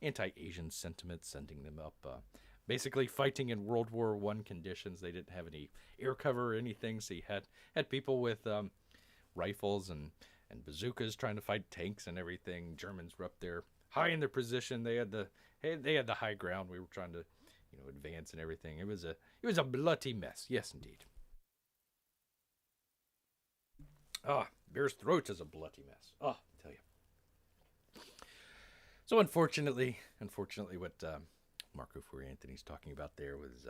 anti-Asian sentiment, sending them up. Basically fighting in World War I conditions. They didn't have any air cover or anything, so you had people with rifles and bazookas trying to fight tanks and everything. Germans were up there high in their position. They had the high ground. We were trying to, advance and everything. It was a bloody mess. Yes, indeed. Bear's throat is a bloody mess. I tell you. So unfortunately, what Marco Anthony's talking about there was,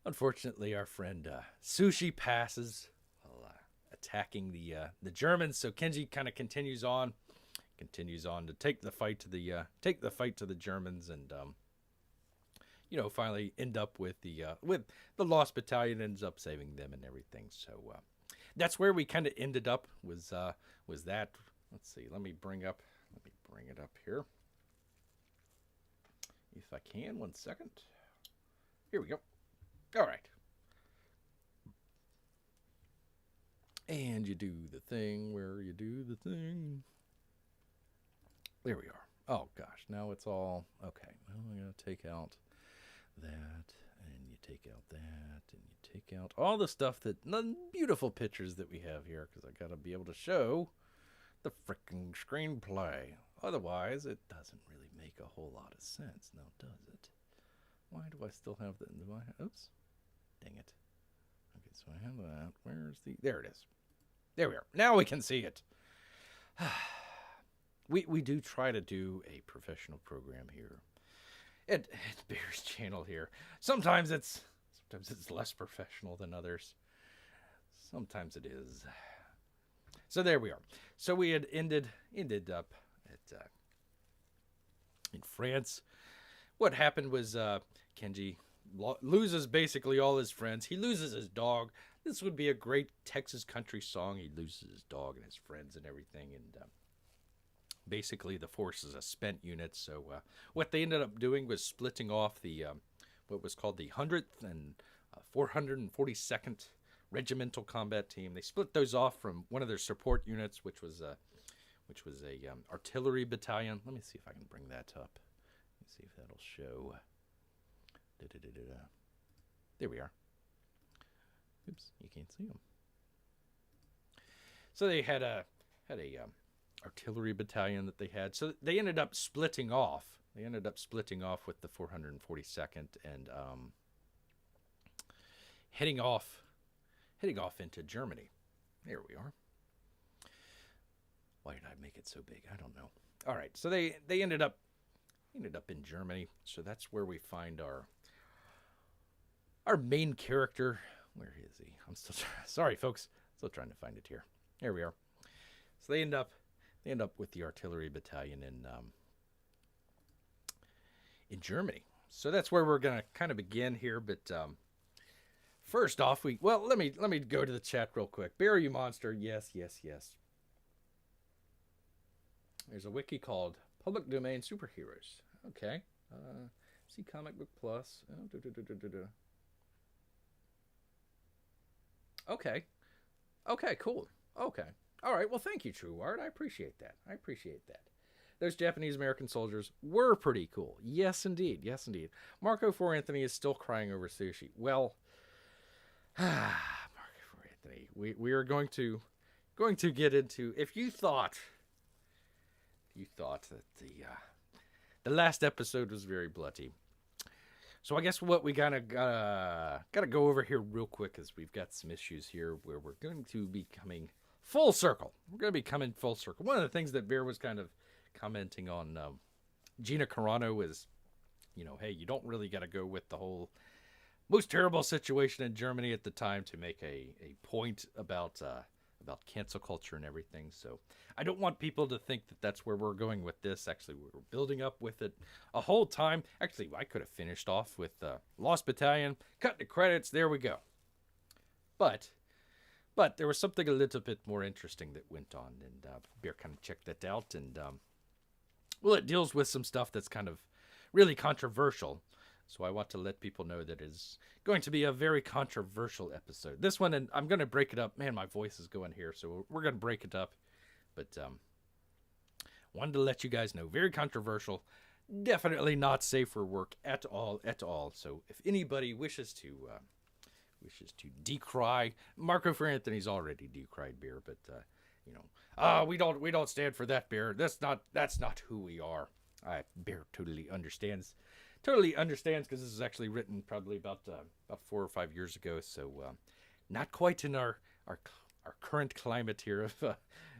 unfortunately, our friend Sushi passes while attacking the Germans. So Kenji kind of continues on to take the fight to the Germans, and finally end up with the lost battalion, ends up saving them and everything. So that's where we kind of ended up. Was that? Let's see. Let me bring it up here, if I can. 1 second. Here we go. All right. And you do the thing where you do the thing. There we are. Oh gosh, now it's all okay. Well, I'm gonna take out that, and you take out that, and you take out all the stuff the beautiful pictures that we have here, because I gotta be able to show the frickin' screenplay. Otherwise, it doesn't really make a whole lot of sense, now does it? Why do I still have that? Oops. Dang it. Okay, so I have that. There it is. There we are. Now we can see it. We do try to do a professional program here at Bear's channel here. Sometimes it's less professional than others. Sometimes it is. So there we are. So we had ended up at in France. What happened was Kenji loses basically all his friends. He loses his dog. This would be a great Texas country song. He loses his dog and his friends and everything, and basically the force is a spent unit. So what they ended up doing was splitting off the what was called the 100th and 442nd Regimental Combat Team. They split those off from one of their support units, which was a artillery battalion. Let me see if I can bring that up. Let me see if that'll show. There we are. Oops, you can't see them. So they had a artillery battalion that they had. So they ended up splitting off. They ended up splitting off with the 442nd and heading off into Germany. There we are. Why did I make it so big? I don't know. All right, so they ended up in Germany. So that's where we find our main character. Where is he? I'm still sorry, folks. Still trying to find it here. There we are. So they end up with the artillery battalion in Germany. So that's where we're gonna kind of begin here. But first off, let me go to the chat real quick. Bear You Monster, yes. There's a wiki called Public Domain Superheroes. Okay. See Comic Book Plus. Okay, cool. Okay. All right, well, thank you, True Art. I appreciate that. Those Japanese American soldiers were pretty cool. Yes, indeed. Marco for Anthony is still crying over sushi. Well, Marco for Anthony, we are going to get into, if you thought that the last episode was very bloody. So I guess what we gotta go over here real quick is we've got some issues here where we're going to be coming full circle. One of the things that Bear was kind of commenting on Gina Carano is, hey, you don't really got to go with the whole most terrible situation in Germany at the time to make a point about cancel culture and everything. So I don't want people to think that that's where we're going with this. Actually, we were building up with it a whole time. Actually, I could have finished off with Lost Battalion, cut the credits, there we go. But there was something a little bit more interesting that went on, and Bear kind of checked that out. And, it deals with some stuff that's kind of really controversial. So I want to let people know that it's going to be a very controversial episode. This one, and I'm going to break it up. Man, my voice is going here, so we're going to break it up. But wanted to let you guys know, very controversial. Definitely not safe for work at all, at all. So if anybody wishes to decry, Marco for Anthony's already decried beer, but we don't stand for that beer. That's not who we are. Bear totally understands because this is actually written probably about 4 or 5 years ago. So not quite in our current climate here of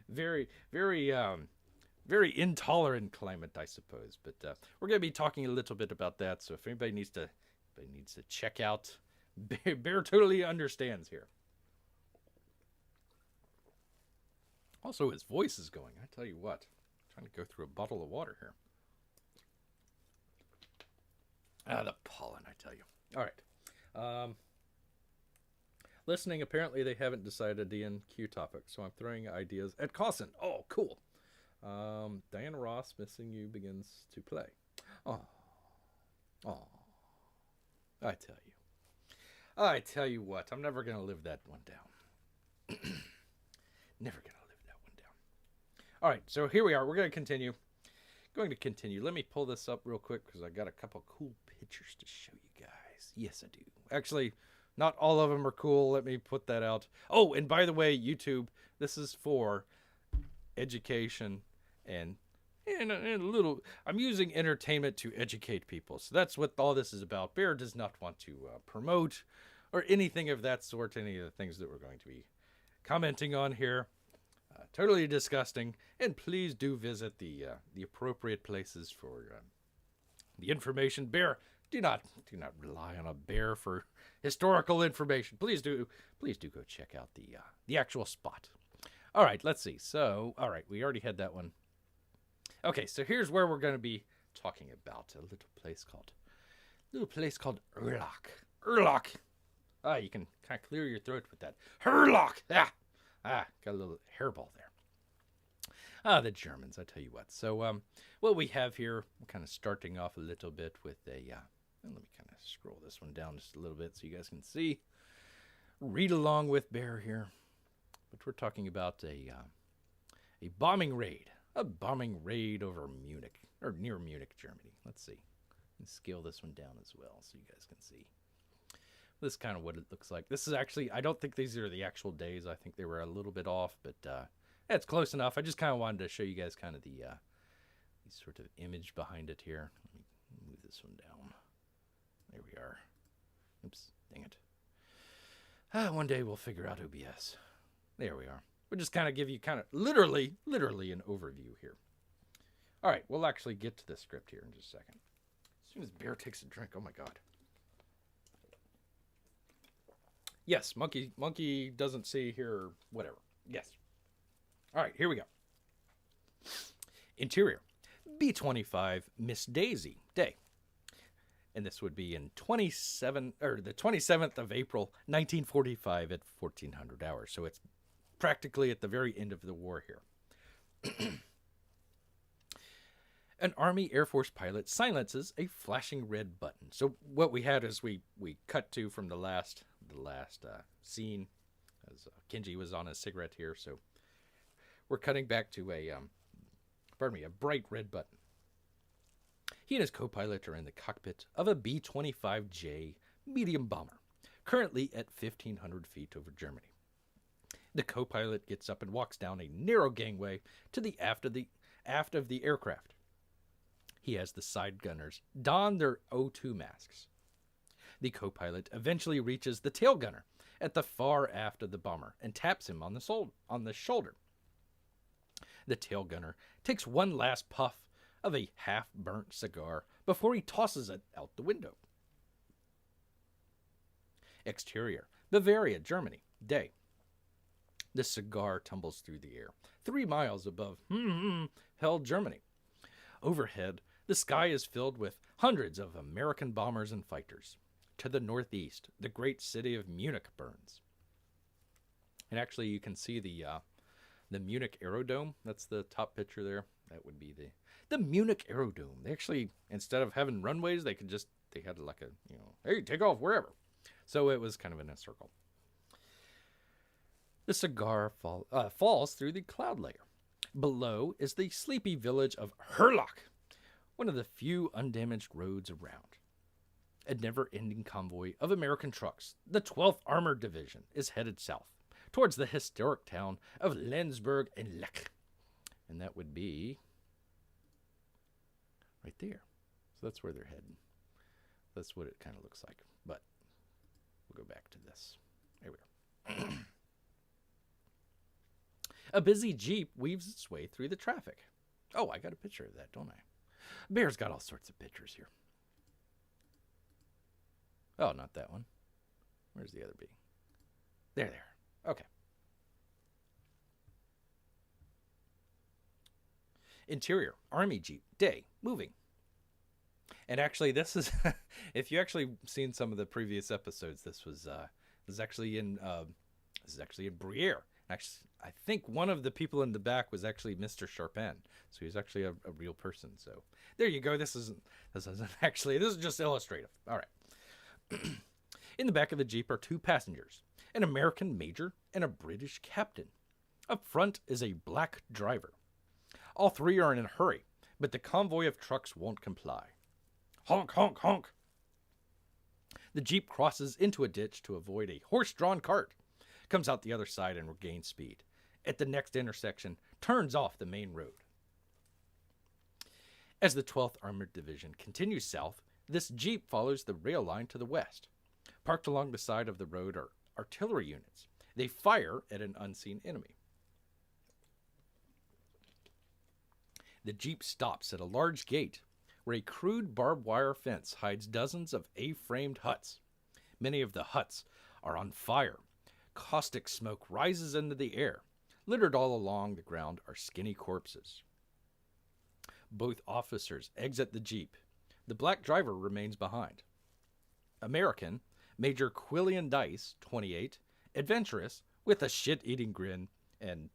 very intolerant climate, I suppose. But we're going to be talking a little bit about that. So if anybody needs to check out, Bear totally understands here. Also, his voice is going. I tell you what, I'm trying to go through a bottle of water here. The pollen, I tell you. All right. Listening, apparently they haven't decided the NQ topic, so I'm throwing ideas at Cawson. Oh, cool. Diana Ross, Missing You begins to play. Oh. I tell you what, I'm never going to live that one down. Never going to live that one down. All right, so here we are. We're going to continue. Let me pull this up real quick because I got a couple cool pictures to show you guys. Yes, I do. Actually, not all of them are cool. Let me put that out. Oh, and by the way, YouTube, this is for education and a little. I'm using entertainment to educate people. So that's what all this is about. Bear does not want to promote or anything of that sort, any of the things that we're going to be commenting on here. Totally disgusting. And please do visit the appropriate places for the information. Bear, do not rely on a bear for historical information. Please do go check out the actual spot. All right, let's see. So, all right, we already had that one. Okay, so here's where we're going to be talking about a little place called Urlach. Urlach. You can kind of clear your throat with that. Urlach. Got a little hairball there. The Germans, I tell you what. So, what we have here, we're kind of starting off a little bit with a, let me kind of scroll this one down just a little bit so you guys can see. Read along with Bear here. But we're talking about a bombing raid. A bombing raid over Munich, or near Munich, Germany. Let's see. Let's scale this one down as well so you guys can see. This is kind of what it looks like. This is actually, I don't think these are the actual days. I think they were a little bit off, but it's close enough. I just kind of wanted to show you guys kind of the sort of image behind it here. Let me move this one down. There we are. Oops, dang it. One day we'll figure out OBS. There we are. We'll just kind of give you kind of literally an overview here. All right, we'll actually get to the script here in just a second. As soon as Bear takes a drink, oh my God. Yes, monkey doesn't see here, whatever. Yes. All right, here we go. Interior, B-25 Miss Daisy Day. And this would be in the 27th of April, 1945 at 1400 hours. So it's practically at the very end of the war here. An Army Air Force pilot silences a flashing red button. So what we had is we cut to from the last scene, as Kenji was on a cigarette here. So we're cutting back to a bright red button. He and his co-pilot are in the cockpit of a B-25J medium bomber, currently at 1,500 feet over Germany. The co-pilot gets up and walks down a narrow gangway to the aft of the aircraft. He has the side gunners don their O2 masks. The co-pilot eventually reaches the tail gunner at the far aft of the bomber and taps him on the shoulder. The tail gunner takes one last puff of a half-burnt cigar before he tosses it out the window. Exterior, Bavaria, Germany, day. The cigar tumbles through the air, 3 miles above Hell, Germany. Overhead, the sky is filled with hundreds of American bombers and fighters. To the northeast, the great city of Munich burns. And actually, you can see the Munich Aerodome. That's the top picture there. That would be the Munich Aerodome. They actually, instead of having runways, they They had like a, hey, take off wherever. So it was kind of in a circle. The cigar falls through the cloud layer. Below is the sleepy village of Herlock, one of the few undamaged roads around. A never-ending convoy of American trucks, the 12th Armored Division, is headed south, towards the historic town of Lensburg and Lech. And that would be right there. So that's where they're heading. That's what it kind of looks like. But we'll go back to this. There we are. A busy Jeep weaves its way through the traffic. Oh, I got a picture of that, don't I? Bear's got all sorts of pictures here. Oh, not that one. Where's the other bee? There. Okay. Interior, Army Jeep, day, moving. And actually, this is, if you actually seen some of the previous episodes, this is actually in Briere. Actually, I think one of the people in the back was actually Mr. Charpin, so he's actually a real person. So there you go. This is just illustrative. All right. In the back of the Jeep are two passengers, an American major and a British captain. Up front is a black driver. All three are in a hurry, but the convoy of trucks won't comply. Honk, honk, honk. The Jeep crosses into a ditch to avoid a horse-drawn cart, comes out the other side and regains speed. At the next intersection, turns off the main road. As the 12th Armored Division continues south, this Jeep follows the rail line to the west. Parked along the side of the road are artillery units. They fire at an unseen enemy. The Jeep stops at a large gate where a crude barbed wire fence hides dozens of A-framed huts. Many of the huts are on fire. Caustic smoke rises into the air. Littered all along the ground are skinny corpses. Both officers exit the Jeep. The black driver remains behind. American, Major Quillian Dice, 28, adventurous, with a shit-eating grin, and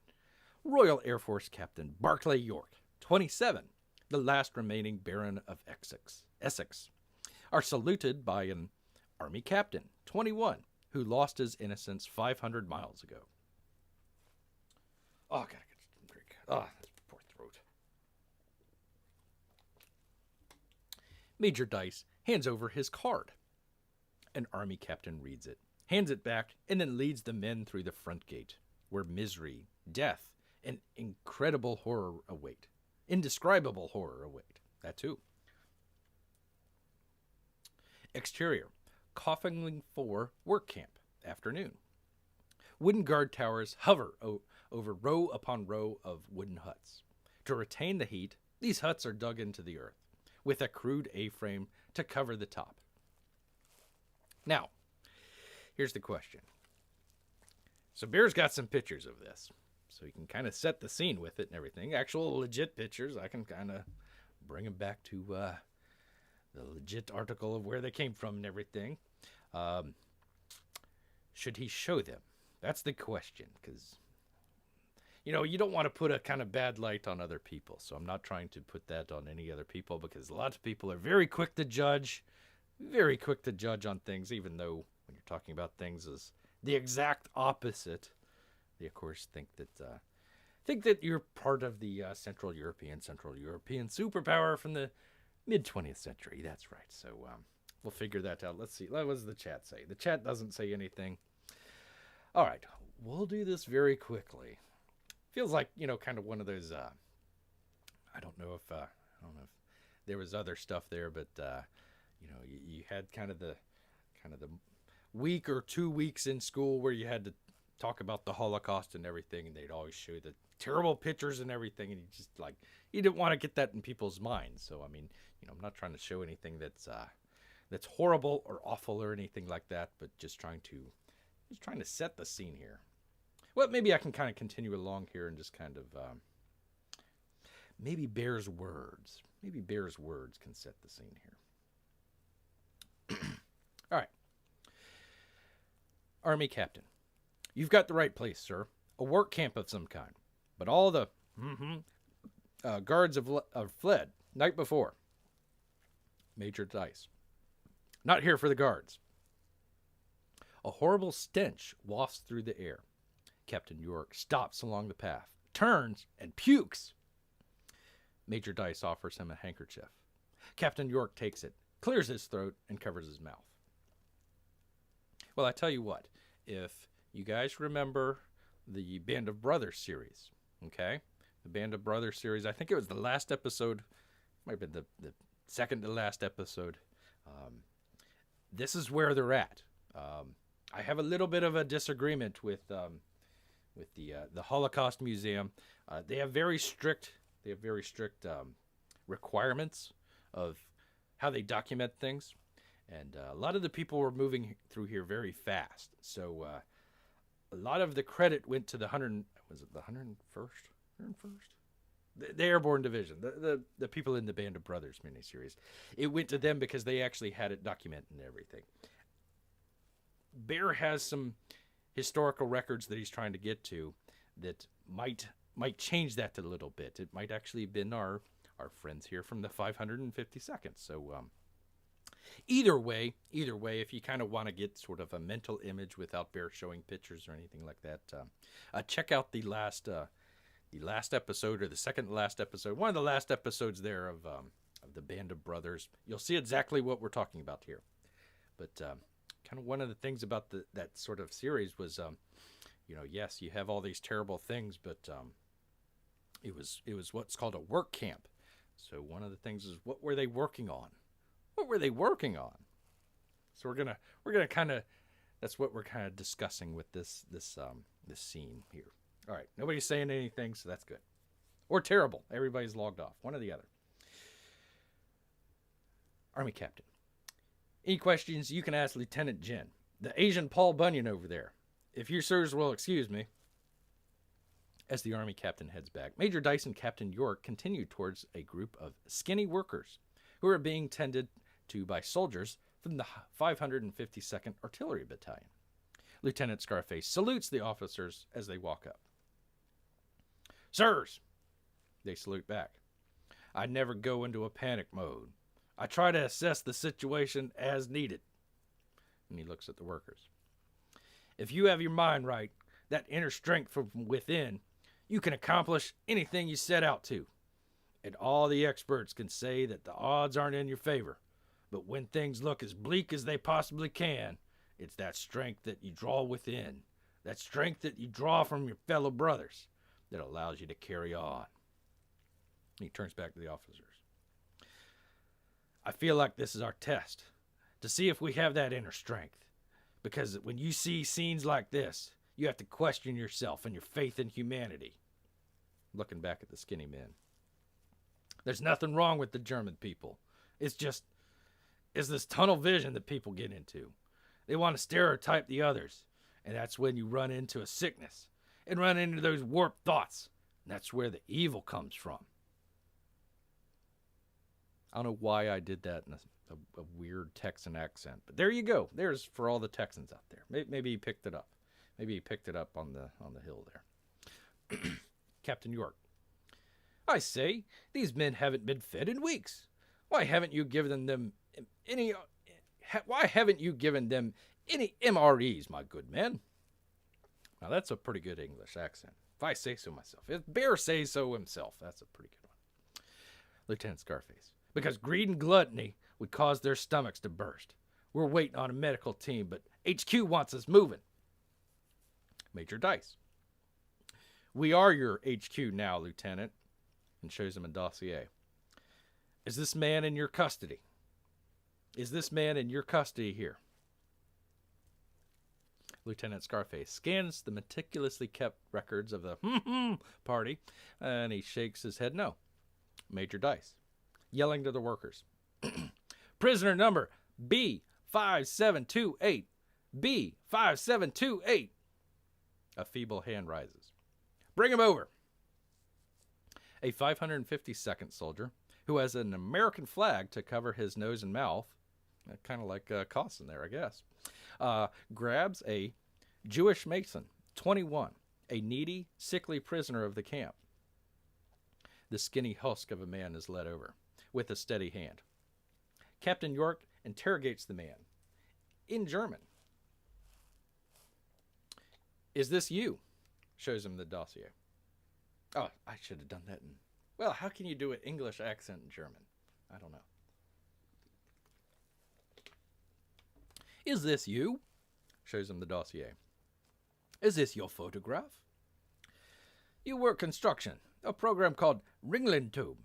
Royal Air Force Captain Barclay York, 27, the last remaining Baron of Essex, are saluted by an Army Captain, 21, who lost his innocence 500 miles ago. Oh, I gotta get some drink. Oh, that's poor throat. Major Dice hands over his card. An Army Captain reads it, hands it back, and then leads the men through the front gate, where misery, death, and indescribable horror await. That too. Exterior, Coffingling 4 work camp, afternoon. Wooden guard towers hover over row upon row of wooden huts. To retain the heat, these huts are dug into the earth, with a crude A-frame to cover the top. Now, here's the question. So Bear's got some pictures of this, so you can kind of set the scene with it and everything. Actual legit pictures. I can kind of bring them back to the legit article of where they came from and everything. Should he show them? That's the question, because, you don't want to put a kind of bad light on other people. So I'm not trying to put that on any other people, because a lot of people are very quick to judge on things, even though when you're talking about things as the exact opposite, they of course think that you're part of the Central European superpower from the mid-20th century. That's right. So we'll figure that out. Let's see. What does the chat say? The chat doesn't say anything. All right, we'll do this very quickly. Feels like, kind of one of those. I don't know if there was other stuff there, but you had kind of the week or 2 weeks in school where you had to talk about the Holocaust and everything, and they'd always show the terrible pictures and everything, and you didn't want to get that in people's minds. So I mean, I'm not trying to show anything that's horrible or awful or anything like that, but just trying to set the scene here. Well, maybe I can kind of continue along here and just kind of maybe Bear's words can set the scene here. All right. Army Captain, you've got the right place, sir. A work camp of some kind. But all the guards have fled night before. Major Dice, Not here for the guards. A horrible stench wafts through the air. Captain York stops along the path, turns, and pukes. Major Dice offers him a handkerchief. Captain York takes it, clears his throat, and covers his mouth. Well, I tell you what, if you guys remember the Band of Brothers series, okay? The Band of Brothers series, I think it was the last episode, might have been the second to last episode. This is where they're at. I have a little bit of a disagreement with the Holocaust Museum. They have very strict requirements of how they document things, and a lot of the people were moving through here very fast. So a lot of the credit went to the 101st, the Airborne Division, the people in the Band of Brothers miniseries. It went to them because they actually had it documented and everything. Bear has some historical records that he's trying to get to that might change that a little bit. It might actually have been our friends here from the 552nd. So either way, if you kind of want to get sort of a mental image without Bear showing pictures or anything like that, check out the last episode, or the second to last episode, one of the last episodes there of the Band of Brothers. You'll see exactly what we're talking about here. But kind of one of the things about that sort of series was, yes, you have all these terrible things, but it was what's called a work camp. So one of the things is, what were they working on? What were they working on? So we're gonna kind of, that's what we're kind of discussing with this scene here. All right, nobody's saying anything, so that's good. Or terrible. Everybody's logged off. One or the other. Army Captain. Any questions, you can ask Lieutenant Jen, the Asian Paul Bunyan over there. If you sirs will excuse me. As the Army Captain heads back, Major Dice and Captain York continue towards a group of skinny workers who are being tended to by soldiers from the 552nd Artillery Battalion. Lieutenant Scarface salutes the officers as they walk up. Sirs, they salute back. I never go into a panic mode. I try to assess the situation as needed. And he looks at the workers. If you have your mind right, that inner strength from within, you can accomplish anything you set out to. And all the experts can say that the odds aren't in your favor. But when things look as bleak as they possibly can, it's that strength that you draw within, that strength that you draw from your fellow brothers, that allows you to carry on. And he turns back to the officers. I feel like this is our test, to see if we have that inner strength. Because when you see scenes like this, you have to question yourself and your faith in humanity. Looking back at the skinny men. There's nothing wrong with the German people. It's this tunnel vision that people get into. They want to stereotype the others. And that's when you run into a sickness and run into those warped thoughts. And that's where the evil comes from. I don't know why I did that in a weird Texan accent. But there you go. There's for all the Texans out there. Maybe he picked it up. Maybe he picked it up on the hill there. Captain York. I say, these men haven't been fed in weeks. Why haven't you given them any MREs, my good man? Now that's a pretty good English accent, if I say so myself. If Bear says so himself, that's a pretty good one. Lieutenant Scarface. Because greed and gluttony would cause their stomachs to burst. We're waiting on a medical team, but HQ wants us moving. Major Dice. We are your HQ now, Lieutenant. And shows him a dossier. Is this man in your custody? Is this man in your custody here? Lieutenant Scarface scans the meticulously kept records of the party, and he shakes his head no. Major Dice, yelling to the workers. Prisoner number B5728. B5728. A feeble hand rises. Bring him over. A 552nd soldier, who has an American flag to cover his nose and mouth, kind of like Costin there, I guess, grabs a Jewish Mason, 21, a needy, sickly prisoner of the camp. The skinny husk of a man is led over, with a steady hand. Captain York interrogates the man in German. Is this you? Shows him the dossier. Oh, I should have done that in... Well, how can you do an English accent in German? I don't know. Is this you? Shows him the dossier. Is this your photograph? You work construction, a program called Ringland Tube.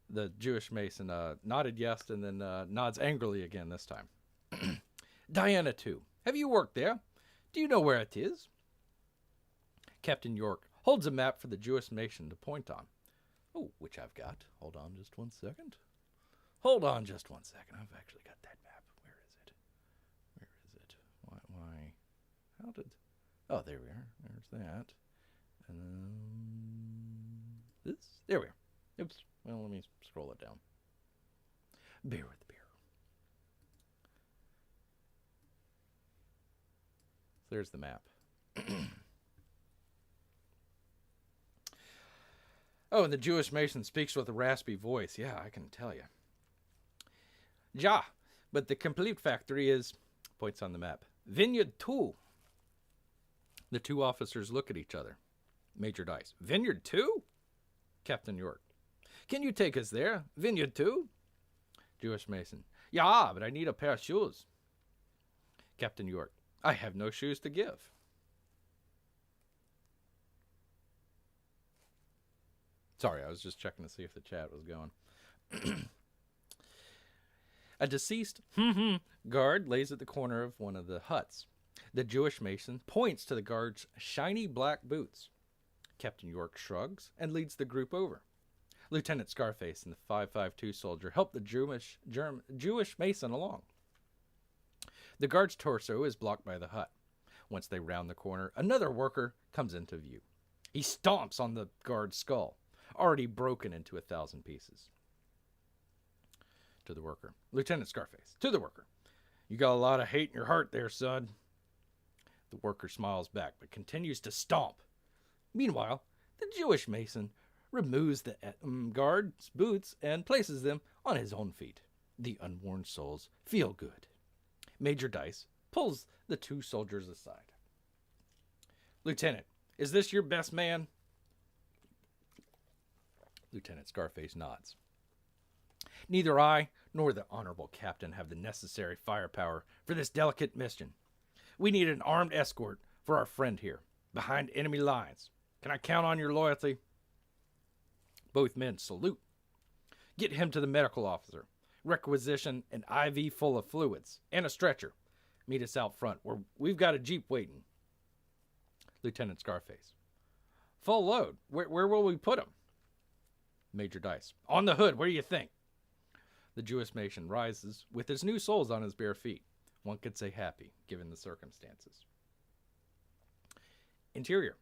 The Jewish Mason nodded yes and then nods angrily again this time. Diana too. Have you worked there? Do you know where it is? Captain York holds a map for the Jewish Mason to point on. Oh, which I've got. Hold on just 1 second. Hold on just 1 second. I've actually got that map. Where is it? Where is it? Why? How did... Oh, there we are. There's that. And this? There we are. Oops. Well, let me scroll it down. Bear with bear. There's the map. Oh, and the Jewish Mason speaks with a raspy voice. Yeah, I can tell you. Ja, but the complete factory is, points on the map, Vineyard 2. The two officers look at each other. Major Dice. Vineyard 2? Captain York. Can you take us there? Vineyard 2? Jewish Mason. Yeah, but I need a pair of shoes. Captain York. I have no shoes to give. Sorry, I was just checking to see if the chat was going. A deceased guard lays at the corner of one of the huts. The Jewish Mason points to the guard's shiny black boots. Captain York shrugs and leads the group over. Lieutenant Scarface and the 552 soldier help the Jewish Mason along. The guard's torso is blocked by the hut. Once they round the corner, another worker comes into view. He stomps on the guard's skull, already broken into 1,000 pieces. To the worker. Lieutenant Scarface. To the worker. You got a lot of hate in your heart there, son. The worker smiles back, but continues to stomp. Meanwhile, the Jewish Mason removes the guard's boots and places them on his own feet. The unworn soles feel good. Major Dice pulls the two soldiers aside. Lieutenant, is this your best man? Lieutenant Scarface nods. Neither I nor the honorable captain have the necessary firepower for this delicate mission. We need an armed escort for our friend here, behind enemy lines. Can I count on your loyalty? Both men salute. Get him to the medical officer. Requisition an IV full of fluids and a stretcher. Meet us out front where we've got a jeep waiting. Lieutenant Scarface. Full load. Where will we put him? Major Dice. On the hood. What do you think? The Jewish Mason rises with his new soles on his bare feet. One could say happy, given the circumstances. Interior.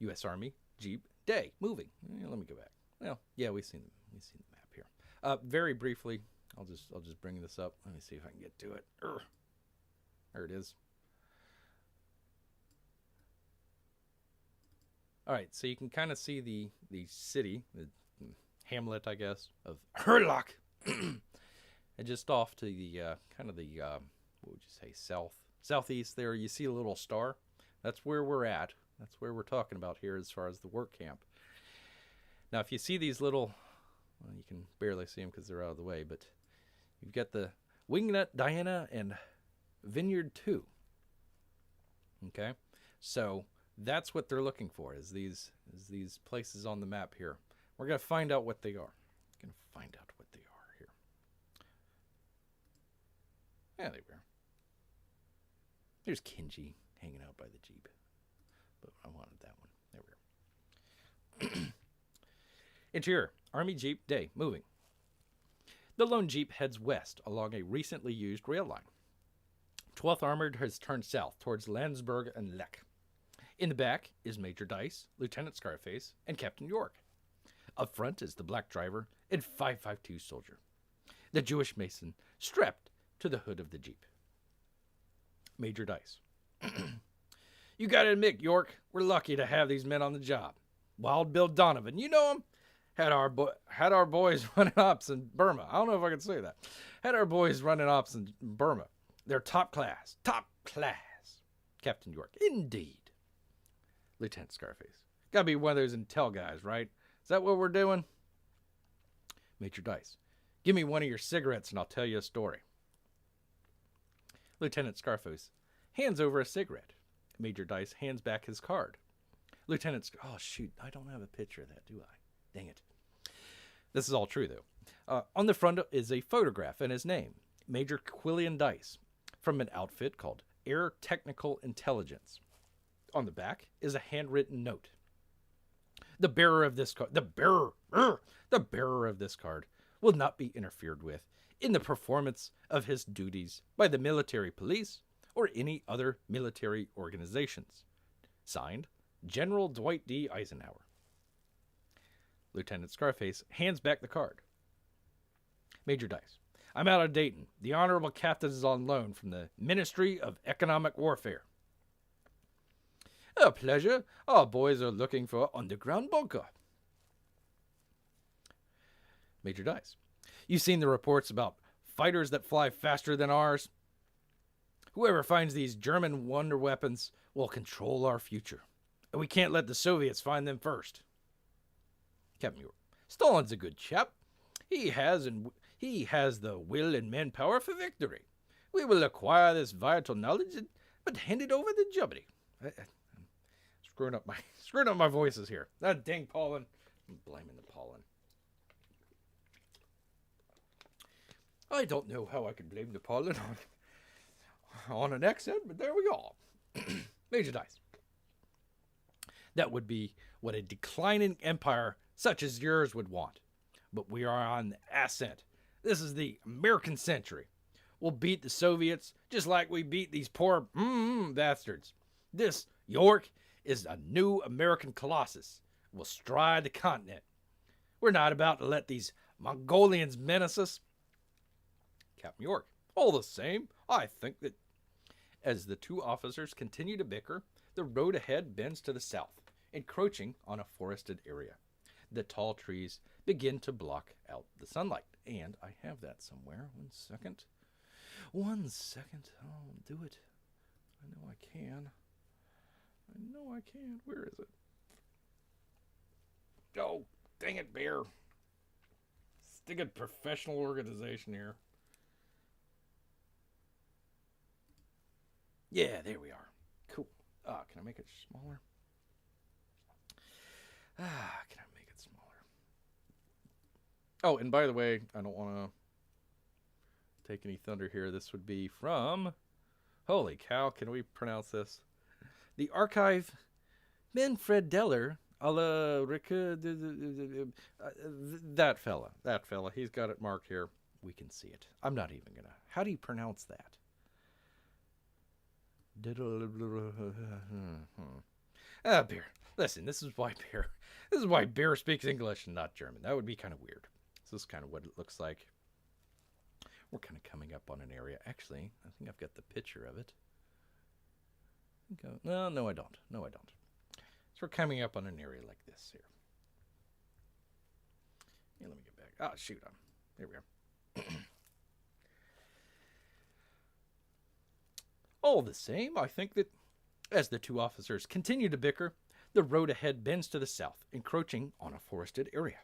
U.S. Army, Jeep, day, moving. Let me go back. Well, yeah, we've seen the map here. Very briefly, I'll just bring this up. Let me see if I can get to it. There it is. All right, so you can kind of see the city, the hamlet, I guess, of Herlock. And just off to the kind of the what would you say, southeast there, you see a little star. That's where we're at. That's where we're talking about here as far as the work camp. Now, if you see these little, well, you can barely see them because they're out of the way, but you've got the Wingnut, Diana, and Vineyard 2. Okay, so that's what they're looking for, is these places on the map here. We're going to find out what they are. We're going to find out what they are here. Yeah, there we are. There's Kenji hanging out by the Jeep. But I wanted that one. There we are. Interior. Army Jeep, day, moving. The lone Jeep heads west along a recently used rail line. 12th Armored has turned south towards Landsberg and Lech. In the back is Major Dice, Lieutenant Scarface, and Captain York. Up front is the black driver and 552 soldier. The Jewish Mason strapped to the hood of the Jeep. Major Dice. You gotta admit, York, we're lucky to have these men on the job. Wild Bill Donovan, you know him? Had our boys running ops in Burma. I don't know if I can say that. Had our boys running ops in Burma. They're top class. Top class. Captain York. Indeed. Lieutenant Scarface. Gotta be one of those intel guys, right? Is that what we're doing? Major Dice. Give me one of your cigarettes and I'll tell you a story. Lieutenant Scarface hands over a cigarette. Major Dice hands back his card. Oh, shoot. I don't have a picture of that, do I? Dang it. This is all true, though. On the front is a photograph and his name, Major Quillian Dice, from an outfit called Air Technical Intelligence. On the back is a handwritten note. The bearer of this card, the bearer of this card will not be interfered with in the performance of his duties by the military police or any other military organizations. Signed, General Dwight D. Eisenhower. Lieutenant Scarface hands back the card. Major Dice. I'm out of Dayton. The honorable captain is on loan from the Ministry of Economic Warfare. A pleasure. Our boys are looking for underground bunker. Major Dice. You've seen the reports about fighters that fly faster than ours? Whoever finds these German wonder weapons will control our future. And we can't let the Soviets find them first. Captain York. Stalin's a good chap. He has the will and manpower for victory. We will acquire this vital knowledge, but hand it over to Germany. Screwing up my voices here. That dang pollen. I'm blaming the pollen. I don't know how I can blame the pollen on an accent, but there we go. Major Dice. That would be what a declining empire such as yours would want. But we are on the ascent. This is the American century. We'll beat the Soviets just like we beat these poor bastards. This, York, is a new American colossus. We'll stride the continent. We're not about to let these Mongolians menace us. Captain York. All the same, I think that as the two officers continue to bicker, the road ahead bends to the south, encroaching on a forested area. The tall trees begin to block out the sunlight. And I have that somewhere. 1 second. 1 second. I'll do it. I know I can. Where is it? Oh, dang it, Bear. Stick a professional organization here. Yeah, there we are. Cool. Can I make it smaller? Can I make it smaller? Oh, and by the way, I don't want to take any thunder here. This would be from... Holy cow, can we pronounce this? The archive Manfred Deller a la Rica... That fella. He's got it marked here. We can see it. I'm not even going to... How do you pronounce that? Bear. Listen, this is why Bear speaks English and not German. That would be kind of weird. So this is kind of what it looks like. We're kind of coming up on an area. Actually, I think I've got the picture of it. No, I don't. So we're coming up on an area like this here. Yeah, let me get back. Oh, shoot. There we are. All the same, I think that as the two officers continue to bicker, the road ahead bends to the south, encroaching on a forested area.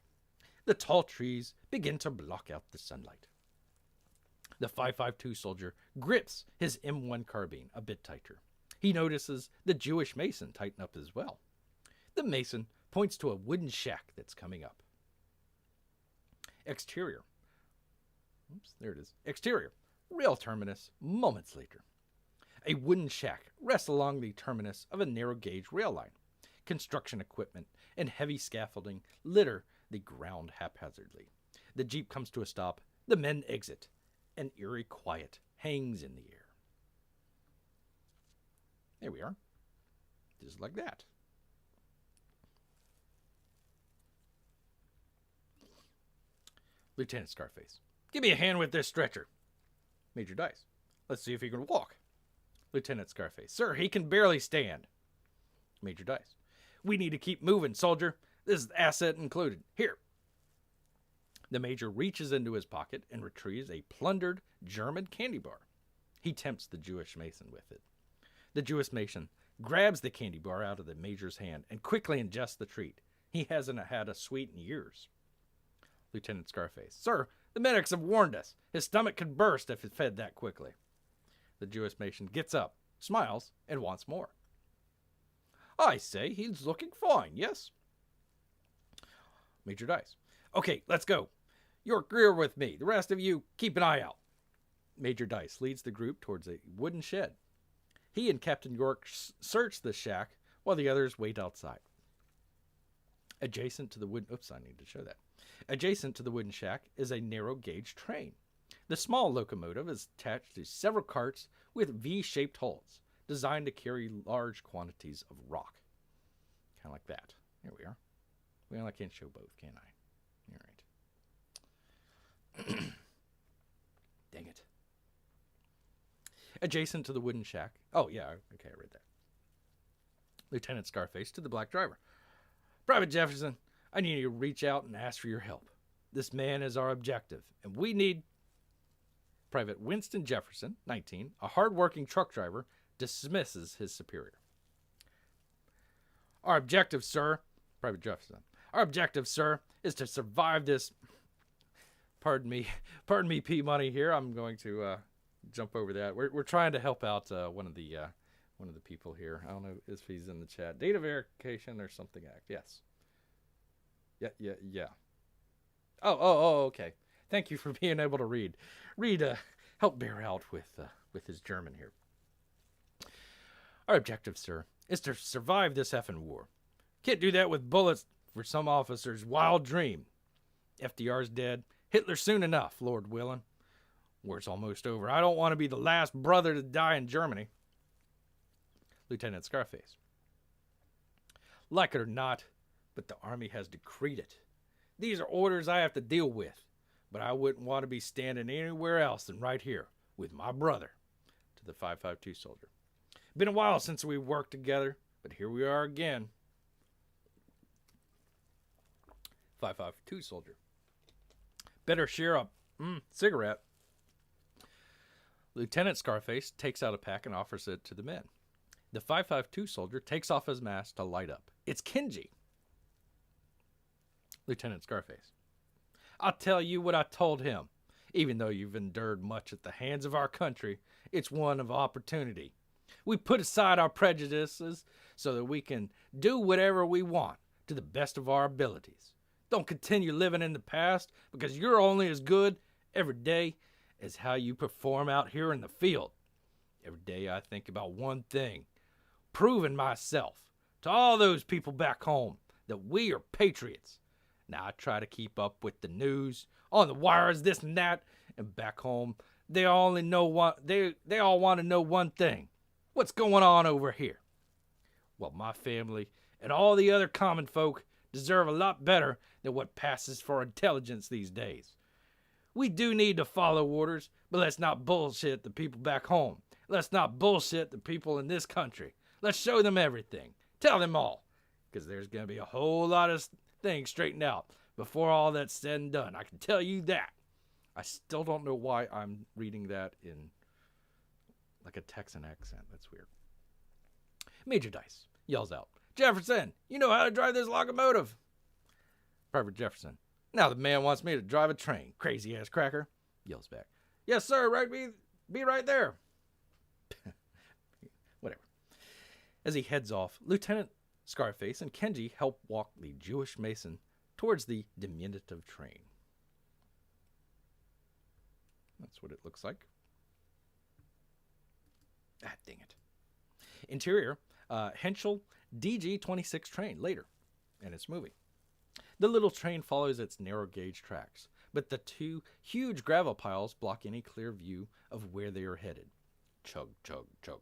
The tall trees begin to block out the sunlight. The 5.52 soldier grips his M1 carbine a bit tighter. He notices the Jewish mason tighten up as well. The mason points to a wooden shack that's coming up. Exterior. Oops, there it is. Exterior. Rail terminus moments later. A wooden shack rests along the terminus of a narrow-gauge rail line. Construction equipment and heavy scaffolding litter the ground haphazardly. The jeep comes to a stop. The men exit. An eerie quiet hangs in the air. There we are. Just like that. Lieutenant Scarface. Give me a hand with this stretcher. Major Dice. Let's see if he can walk. Lieutenant Scarface. Sir, he can barely stand. Major Dice. We need to keep moving, soldier. This is asset included. Here, The Major reaches into his pocket and retrieves a plundered German candy bar. He tempts the Jewish Mason with it. The Jewish Mason grabs the candy bar out of the Major's hand and quickly ingests the treat. He hasn't had a sweet in years. Lieutenant Scarface. Sir, the medics have warned us. His stomach could burst if it fed that quickly. The Jewish Mason gets up, smiles, and wants more. I say he's looking fine, yes? Major Dice. Okay, let's go. You're Grrrrr with me. The rest of you, keep an eye out. Major Dice leads the group towards a wooden shed. He and Captain York search the shack while the others wait outside. Adjacent to the wooden... Oops, I need to show that. Adjacent to the wooden shack is a narrow-gauge train. The small locomotive is attached to several carts with V-shaped hulls, designed to carry large quantities of rock. Kind of like that. Here we are. Well, I can't show both, can I? All right. Dang it. Adjacent to the wooden shack. Oh, yeah. Okay, I read that. Lieutenant Scarface to the black driver. Private Jefferson, I need you to reach out and ask for your help. This man is our objective, and we need... Private Winston Jefferson, 19, a hard-working truck driver, dismisses his superior. Our objective, sir... Private Jefferson. Our objective, sir, is to survive this... Pardon me, P-Money here. I'm going to jump over that. We're trying to help out one of the people here. I don't know if he's in the chat. Data verification or something act. Yes. Yeah. Oh, okay. Thank you for being able to read. Help Bear out with his German here. Our objective, sir, is to survive this effing war. Can't do that with bullets for some officer's wild dream. FDR's dead. Hitler soon enough, Lord willing. War's almost over. I don't want to be the last brother to die in Germany. Lieutenant Scarface. Like it or not, but the Army has decreed it. These are orders I have to deal with, but I wouldn't want to be standing anywhere else than right here with my brother. To the 552 soldier. Been a while since we worked together, but here we are again. 552 soldier. Better share a cigarette. Lieutenant Scarface takes out a pack and offers it to the men. The 552 soldier takes off his mask to light up. It's Kenji. Lieutenant Scarface. I'll tell you what I told him. Even though you've endured much at the hands of our country, it's one of opportunity. We put aside our prejudices so that we can do whatever we want to the best of our abilities. Don't continue living in the past because you're only as good every day as how you perform out here in the field. Every day I think about one thing, proving myself to all those people back home that we are patriots. Now I try to keep up with the news on the wires, this and that, and back home they all want to know one thing. What's going on over here? Well, my family and all the other common folk deserve a lot better than what passes for intelligence these days. We do need to follow orders, but let's not bullshit the people back home. Let's not bullshit the people in this country. Let's show them everything. Tell them all. Because there's going to be a whole lot of things straightened out before all that's said and done. I can tell you that. I still don't know why I'm reading that in like a Texan accent. That's weird. Major Dice yells out, Jefferson, you know how to drive this locomotive. Private Jefferson. Now the man wants me to drive a train. Crazy ass cracker. Yells back. Yes, sir. Right, be right there. Whatever. As he heads off, Lieutenant Scarface and Kenji help walk the Jewish Mason towards the diminutive train. That's what it looks like. Ah, dang it. Interior, Henschel DG-26 train later, and it's moving. The little train follows its narrow gauge tracks, but the two huge gravel piles block any clear view of where they are headed. Chug, chug, chug.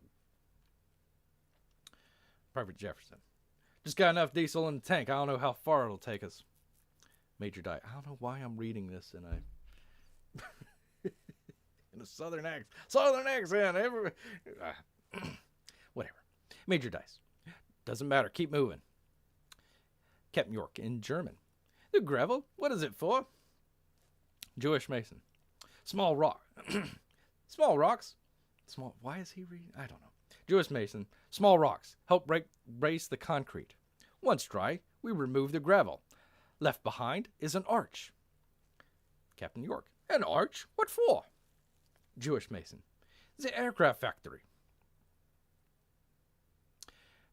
Private Jefferson. Just got enough diesel in the tank. I don't know how far it'll take us. Major Dice. I don't know why I'm reading this in a southern accent. Southern accent. Whatever. Major Dice. Doesn't matter. Keep moving. Captain York in German. The gravel? What is it for? Jewish Mason. Small rock. Small rocks. Small. Why is he reading? I don't know. Jewish Mason. Small rocks help brace the concrete. Once dry, we remove the gravel. Left behind is an arch. Captain York. An arch? What for? Jewish Mason. The aircraft factory.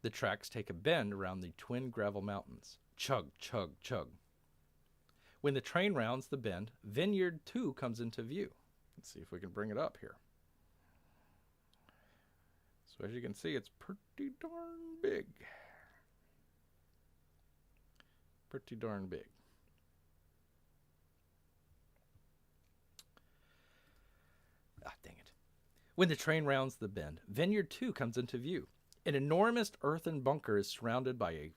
The tracks take a bend around the twin gravel mountains. Chug, chug, chug. When the train rounds the bend, Vineyard 2 comes into view. Let's see if we can bring it up here. So as you can see, it's pretty darn big. Pretty darn big. Ah, dang it. When the train rounds the bend, Vineyard 2 comes into view. An enormous earthen bunker is surrounded by a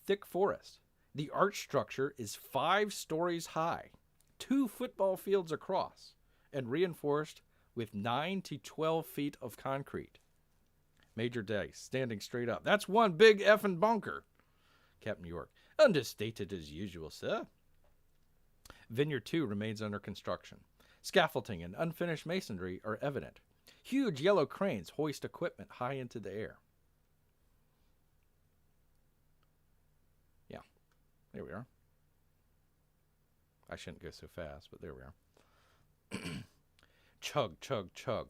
thick forest. The arch structure is 5 stories high, 2 football fields across, and reinforced with 9 to 12 feet of concrete. Major Dice, standing straight up. That's one big effing bunker. Captain York. Understated as usual, sir. Vineyard 2 remains under construction. Scaffolding and unfinished masonry are evident. Huge yellow cranes hoist equipment high into the air. Yeah, there we are. I shouldn't go so fast, but there we are. Chug, chug, chug.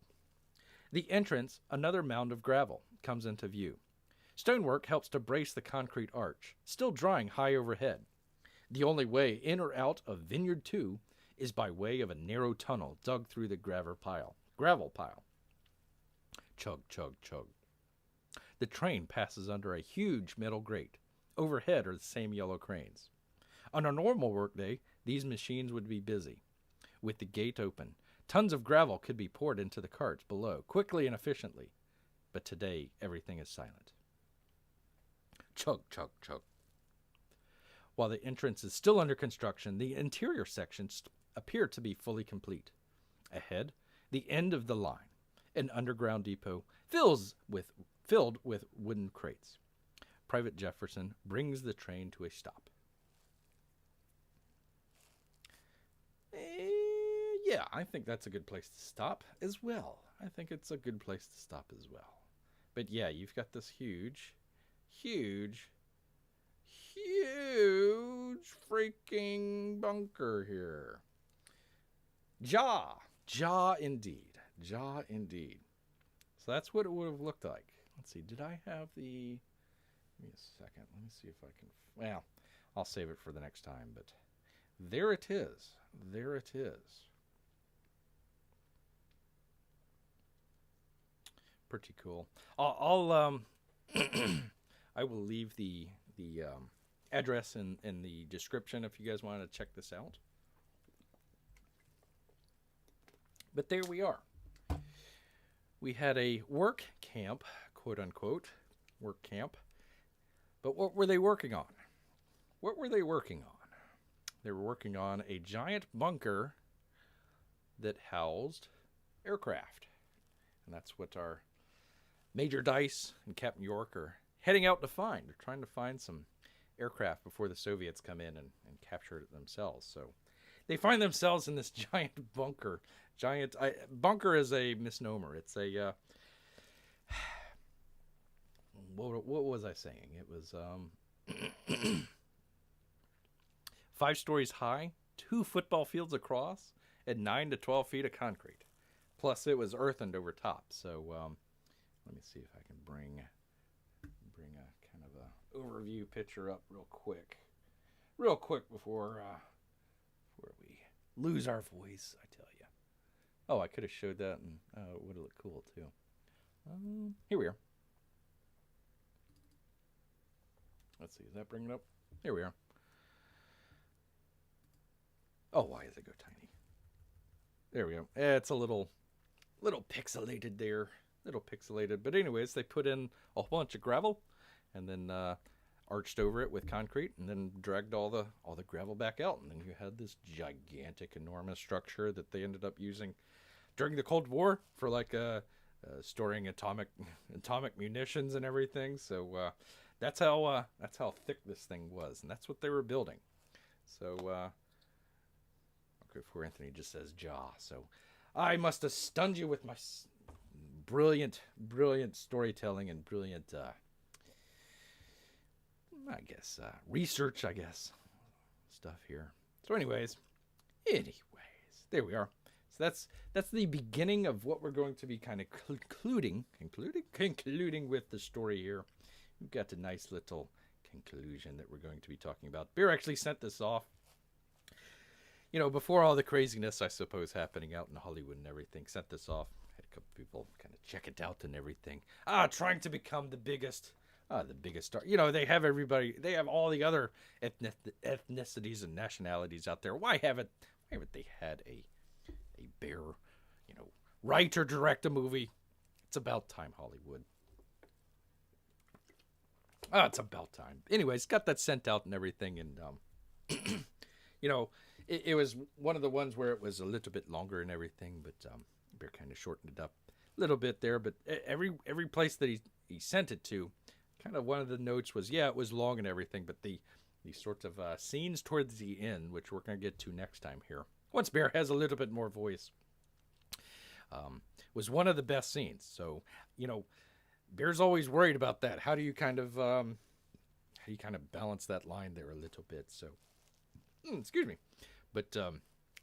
The entrance, another mound of gravel, comes into view. Stonework helps to brace the concrete arch, still drying high overhead. The only way in or out of Vineyard 2 is by way of a narrow tunnel dug through the gravel pile. Chug, chug, chug. The train passes under a huge metal grate. Overhead are the same yellow cranes. On a normal workday, these machines would be busy. With the gate open, tons of gravel could be poured into the carts below, quickly and efficiently. But today, everything is silent. Chug, chug, chug. While the entrance is still under construction, the interior sections appear to be fully complete. Ahead, the end of the line, an underground depot filled with wooden crates. Private Jefferson brings the train to a stop. Yeah, I think that's a good place to stop as well. I think it's a good place to stop as well. But yeah, you've got this huge freaking bunker here. Jaw indeed. So that's what it would have looked like. Let's see, did I have the... Give me a second. Let me see if I can... Well, I'll save it for the next time, but there it is. There it is. Pretty cool. I'll I will leave the address in the description if you guys want to check this out. But there we are. We had a work camp, quote unquote, work camp. But what were they working on? What were they working on? They were working on a giant bunker that housed aircraft. And that's what our Major Dice and Captain York are heading out to find. They're trying to find some aircraft before the Soviets come in and capture it themselves. So they find themselves in this giant bunker. Bunker is a misnomer. It's a... what was I saying? It was 5 stories high, 2 football fields across, and 9 to 12 feet of concrete. Plus, it was earthened over top. So let me see if I can bring a kind of a overview picture up real quick before we lose our voice. I tell you. Oh, I could have showed that, and it would have looked cool too. Here we are. Let's see, is that bringing it up? Here we are. Oh, why does it go tiny? There we go. It's a little pixelated there. Little pixelated. But anyways, they put in a whole bunch of gravel and then arched over it with concrete and then dragged all the gravel back out. And then you had this gigantic, enormous structure that they ended up using during the Cold War for like storing atomic munitions and everything. So that's how thick this thing was, and that's what they were building. So before Anthony just says jaw. So I must have stunned you with my brilliant storytelling and brilliant, research, stuff here. So anyways, there we are. So that's the beginning of what we're going to be kind of concluding with the story here. We've got a nice little conclusion that we're going to be talking about. Bear actually sent this off, before all the craziness, I suppose, happening out in Hollywood and everything. Sent this off. Had a couple people kind of check it out and everything. Trying to become the biggest star. They have everybody. They have all the other ethnicities and nationalities out there. Why haven't they had a Bear, write or direct a movie? It's about time, Hollywood. It's about time. Anyways, got that sent out and everything, and it was one of the ones where it was a little bit longer and everything, but Bear kind of shortened it up a little bit there. But every place that he sent it to, kind of one of the notes was, it was long and everything, but the sorts of scenes towards the end, which we're going to get to next time here, once Bear has a little bit more voice, was one of the best scenes. So, Bear's always worried about that. How do you kind of balance that line there a little bit? So, excuse me. But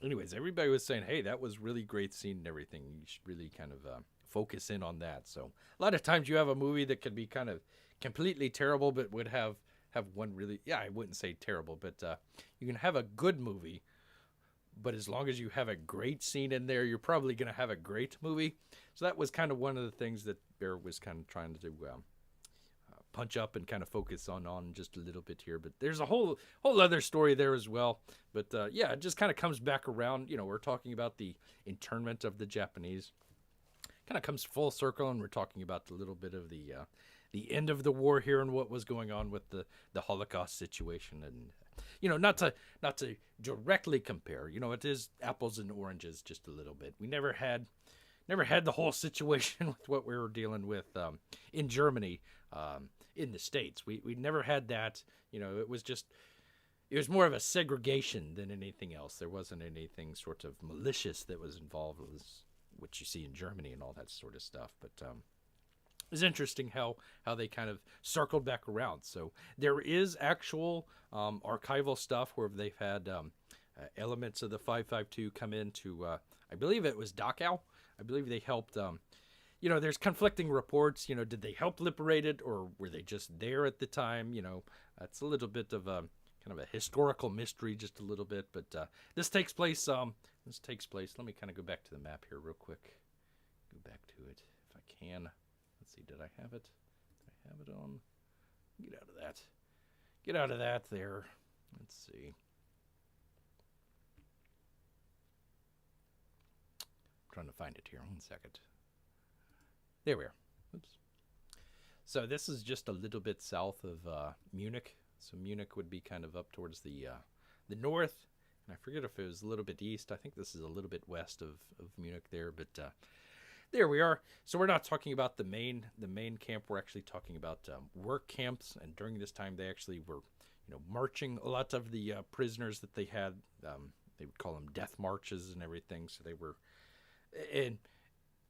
anyways, everybody was saying, hey, that was really great scene and everything. You should really kind of focus in on that. So a lot of times you have a movie that could be kind of completely terrible, but would have one really, I wouldn't say terrible, but you can have a good movie. But as long as you have a great scene in there, you're probably going to have a great movie. So that was kind of one of the things that Bear was kind of trying to do, punch up and kind of focus on just a little bit here. But there's a whole other story there as well. But it just kind of comes back around. We're talking about the internment of the Japanese. Kind of comes full circle, and we're talking about a little bit of the end of the war here and what was going on with the Holocaust situation. And not to directly compare, it is apples and oranges just a little bit. We never had the whole situation with what we were dealing with in Germany, in the States. We never had that. It was more of a segregation than anything else. There wasn't anything sort of malicious that was involved with what you see in Germany and all that sort of stuff. But it's interesting how they kind of circled back around. So there is actual archival stuff where they've had elements of the 552 come into, I believe it was Dachau. I believe they helped, there's conflicting reports. Did they help liberate it, or were they just there at the time? That's a little bit of a kind of a historical mystery, just a little bit. But this takes place, let me kind of go back to the map here real quick. Go back to it if I can. Let's see, did I have it? Did I have it on? Get out of that. Get out of that there. Let's see. I'm trying to find it here. 1 second. There we are. Oops. So this is just a little bit south of Munich. So Munich would be kind of up towards the north. And I forget if it was a little bit east. I think this is a little bit west of Munich there. But there we are. So we're not talking about the main camp. We're actually talking about work camps. And during this time, they actually were, marching a lot of the prisoners that they had. They would call them death marches and everything. So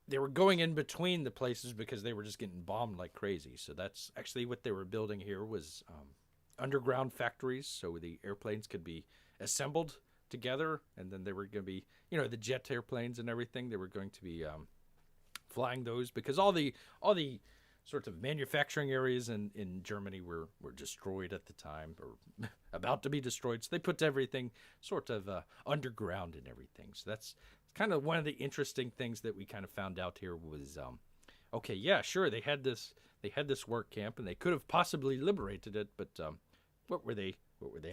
they were going in between the places because they were just getting bombed like crazy. So that's actually what they were building here was underground factories. So the airplanes could be assembled together, and then they were going to be, the jet airplanes and everything. They were going to be flying those because all the sort of manufacturing areas in Germany were destroyed at the time, or about to be destroyed. So they put everything sort of underground and everything. So that's kind of one of the interesting things that we kind of found out here was, okay, yeah, sure, they had this work camp and they could have possibly liberated it, but what were they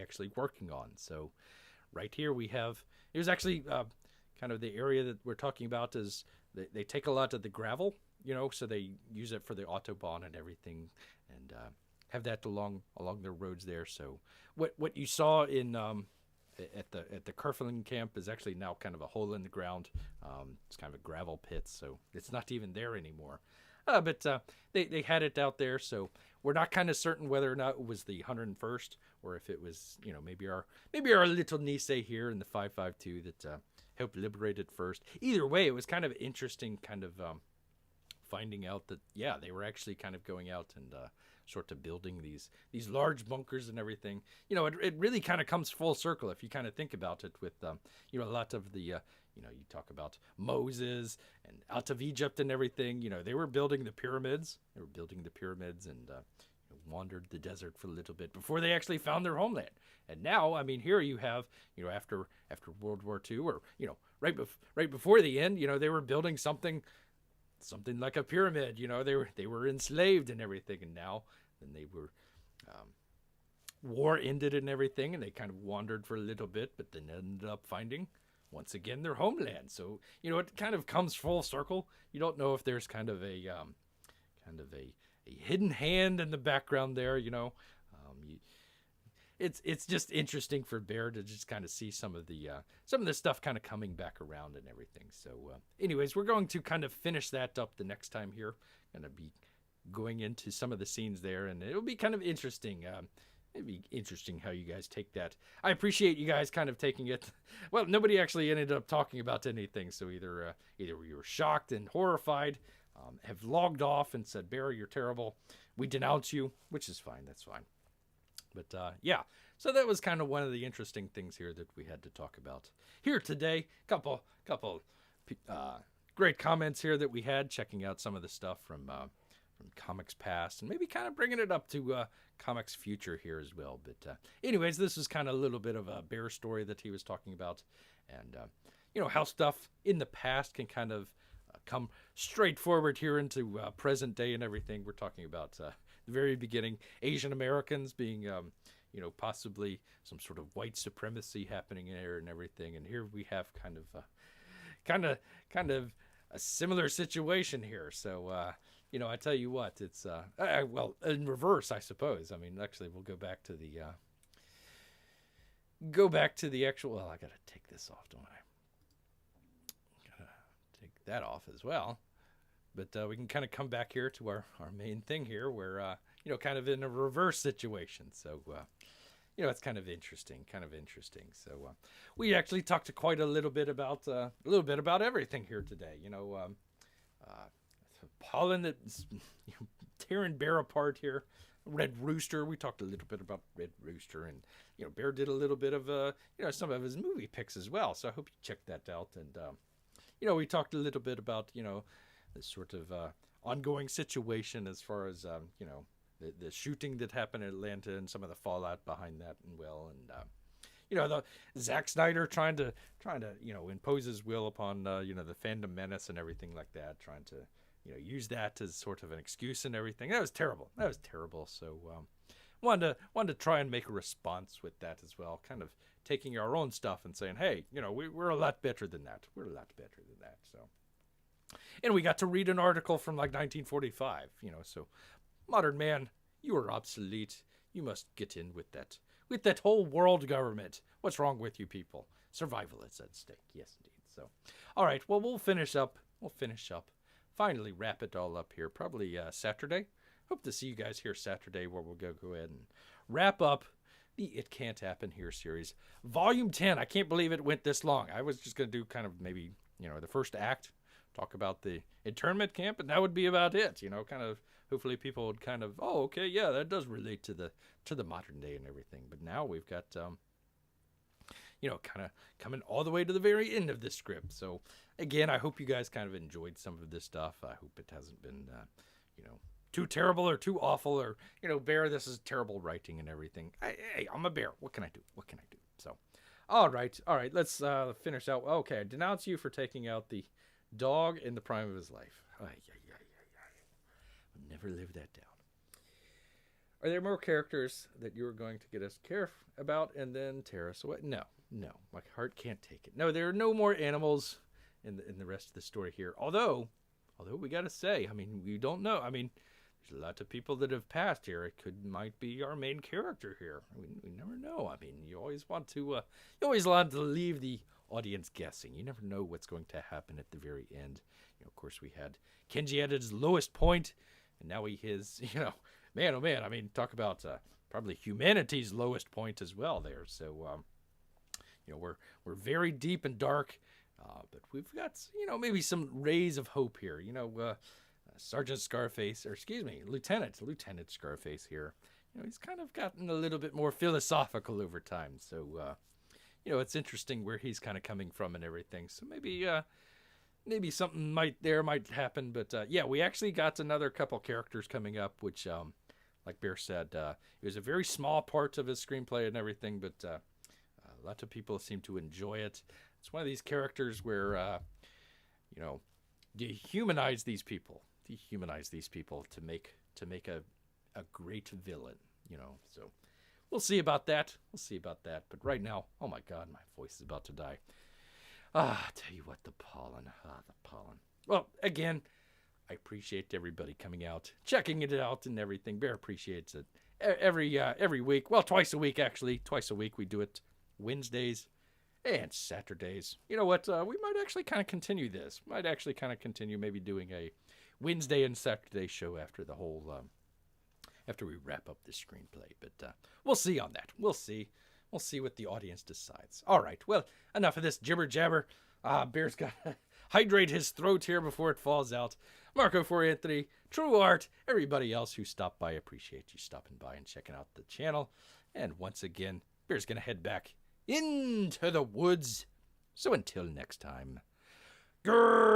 actually working on? So right here we have, it was actually kind of the area that we're talking about is they take a lot of the gravel, so they use it for the Autobahn and everything, and have that along their roads there. So what you saw in at the Kerfling camp is actually now kind of a hole in the ground. It's kind of a gravel pit, so it's not even there anymore. But they had it out there. So we're not kind of certain whether or not it was the 101st or if it was, maybe our little Nisei here in the 552 that helped liberate it first. Either way, it was kind of interesting, kind of finding out that they were actually kind of going out and sort of building these large bunkers and everything. It really kind of comes full circle if you kind of think about it with a lot of the you talk about Moses and out of Egypt and everything. They were building the pyramids. And wandered the desert for a little bit before they actually found their homeland. And now, I mean, here you have, after World War II, or right before the end, they were building something like a pyramid. They were enslaved and everything, and now then they were. War ended and everything, and they kind of wandered for a little bit, but then ended up finding once again their homeland. So it kind of comes full circle. You don't know if there's kind of a hidden hand in the background there. It's just interesting for Bear to just kind of see some of the stuff kind of coming back around and everything. So anyways, we're going to kind of finish that up the next time here. Going to be going into some of the scenes there, and it'll be kind of interesting. It'd be interesting how you guys take that. I appreciate you guys kind of taking it. Well, nobody actually ended up talking about anything, so either you were shocked and horrified, have logged off and said, Barry, you're terrible. We denounce you, which is fine. That's fine. But so that was kind of one of the interesting things here that we had to talk about here today. Couple great comments here that we had, checking out some of the stuff from comics past, and maybe kind of bringing it up to comics future here as well. But anyways, this is kind of a little bit of a Bear story that he was talking about, and how stuff in the past can kind of come straight forward here into present day and everything. We're talking about the very beginning, Asian Americans being possibly some sort of white supremacy happening there and everything, and here we have kind of a similar situation here. So I tell you what, it's well, in reverse, I suppose. I mean, actually, we'll go back to the actual. Well, I gotta take this off, don't I? Gotta take that off as well. But we can kind of come back here to our main thing here, where kind of in a reverse situation. So it's kind of interesting. So we actually talked quite a little bit about everything here today. Pollen that's tearing Bear apart here. Red Rooster, we talked a little bit about Red Rooster, and Bear did a little bit of some of his movie picks as well. So I hope you check that out. And we talked a little bit about this sort of ongoing situation as far as the shooting that happened in Atlanta and some of the fallout behind that, and the Zach Snider trying to impose his will upon the fandom menace and everything like that, trying to use that as sort of an excuse and everything. That was terrible. So wanted to try and make a response with that as well, kind of taking our own stuff and saying, hey, we're a lot better than that. So, and we got to read an article from like 1945. So modern man, you are obsolete. You must get in with that whole world government. What's wrong with you people? Survival is at stake. Yes, indeed. So, all right. Well, we'll finish up. Finally wrap it all up here, probably Saturday. Hope to see you guys here Saturday, where we'll go ahead and wrap up the It Can't Happen Here series. Volume 10. I can't believe it went this long. I was just going to do kind of maybe, the first act, talk about the internment camp, and that would be about it. Kind of, hopefully people would kind of, oh, okay, yeah, that does relate to the modern day and everything. But now we've got, kind of coming all the way to the very end of this script. So, again, I hope you guys kind of enjoyed some of this stuff. I hope it hasn't been, too terrible or too awful, or, Bear, this is terrible writing and everything. Hey, I'm a bear. What can I do? So, all right. Let's finish out. Okay, I denounce you for taking out the dog in the prime of his life. I'll never live that down. Are there more characters that you are going to get us care about and then tear us away? No. My heart can't take it. No, there are no more animals in the rest of the story here. Although we got to say, I mean, we don't know. I mean, there's a lot of people that have passed here. It might be our main character here. We never know. I mean, you always want to leave the audience guessing. You never know what's going to happen at the very end. Of course, we had Kenji at his lowest point, and now he is, man, oh man, I mean, talk about probably humanity's lowest point as well there. So, we're very deep and dark, but we've got, maybe some rays of hope here. Sergeant Scarface, or excuse me, Lieutenant Scarface here. He's kind of gotten a little bit more philosophical over time. So, it's interesting where he's kind of coming from and everything. So maybe something might happen. But we actually got another couple characters coming up, which, like Bear said, it was a very small part of his screenplay and everything, but a lot of people seem to enjoy it. It's one of these characters where, dehumanize these people to make a great villain, So we'll see about that. But right now, oh my God, my voice is about to die. I tell you what, the pollen. Well, again, I appreciate everybody coming out, checking it out and everything. Bear appreciates it every week. Well, twice a week, actually. Twice a week. We do it Wednesdays and Saturdays. You know what? We might actually kind of continue this. Maybe doing a Wednesday and Saturday show after the whole, after we wrap up this screenplay. But we'll see on that. We'll see what the audience decides. All right. Well, enough of this jibber jabber. Bear's got to hydrate his throat here before it falls out. Marco for Anthony, True Art, everybody else who stopped by, appreciate you stopping by and checking out the channel. And once again, Bear's going to head back into the woods. So until next time, grrrr.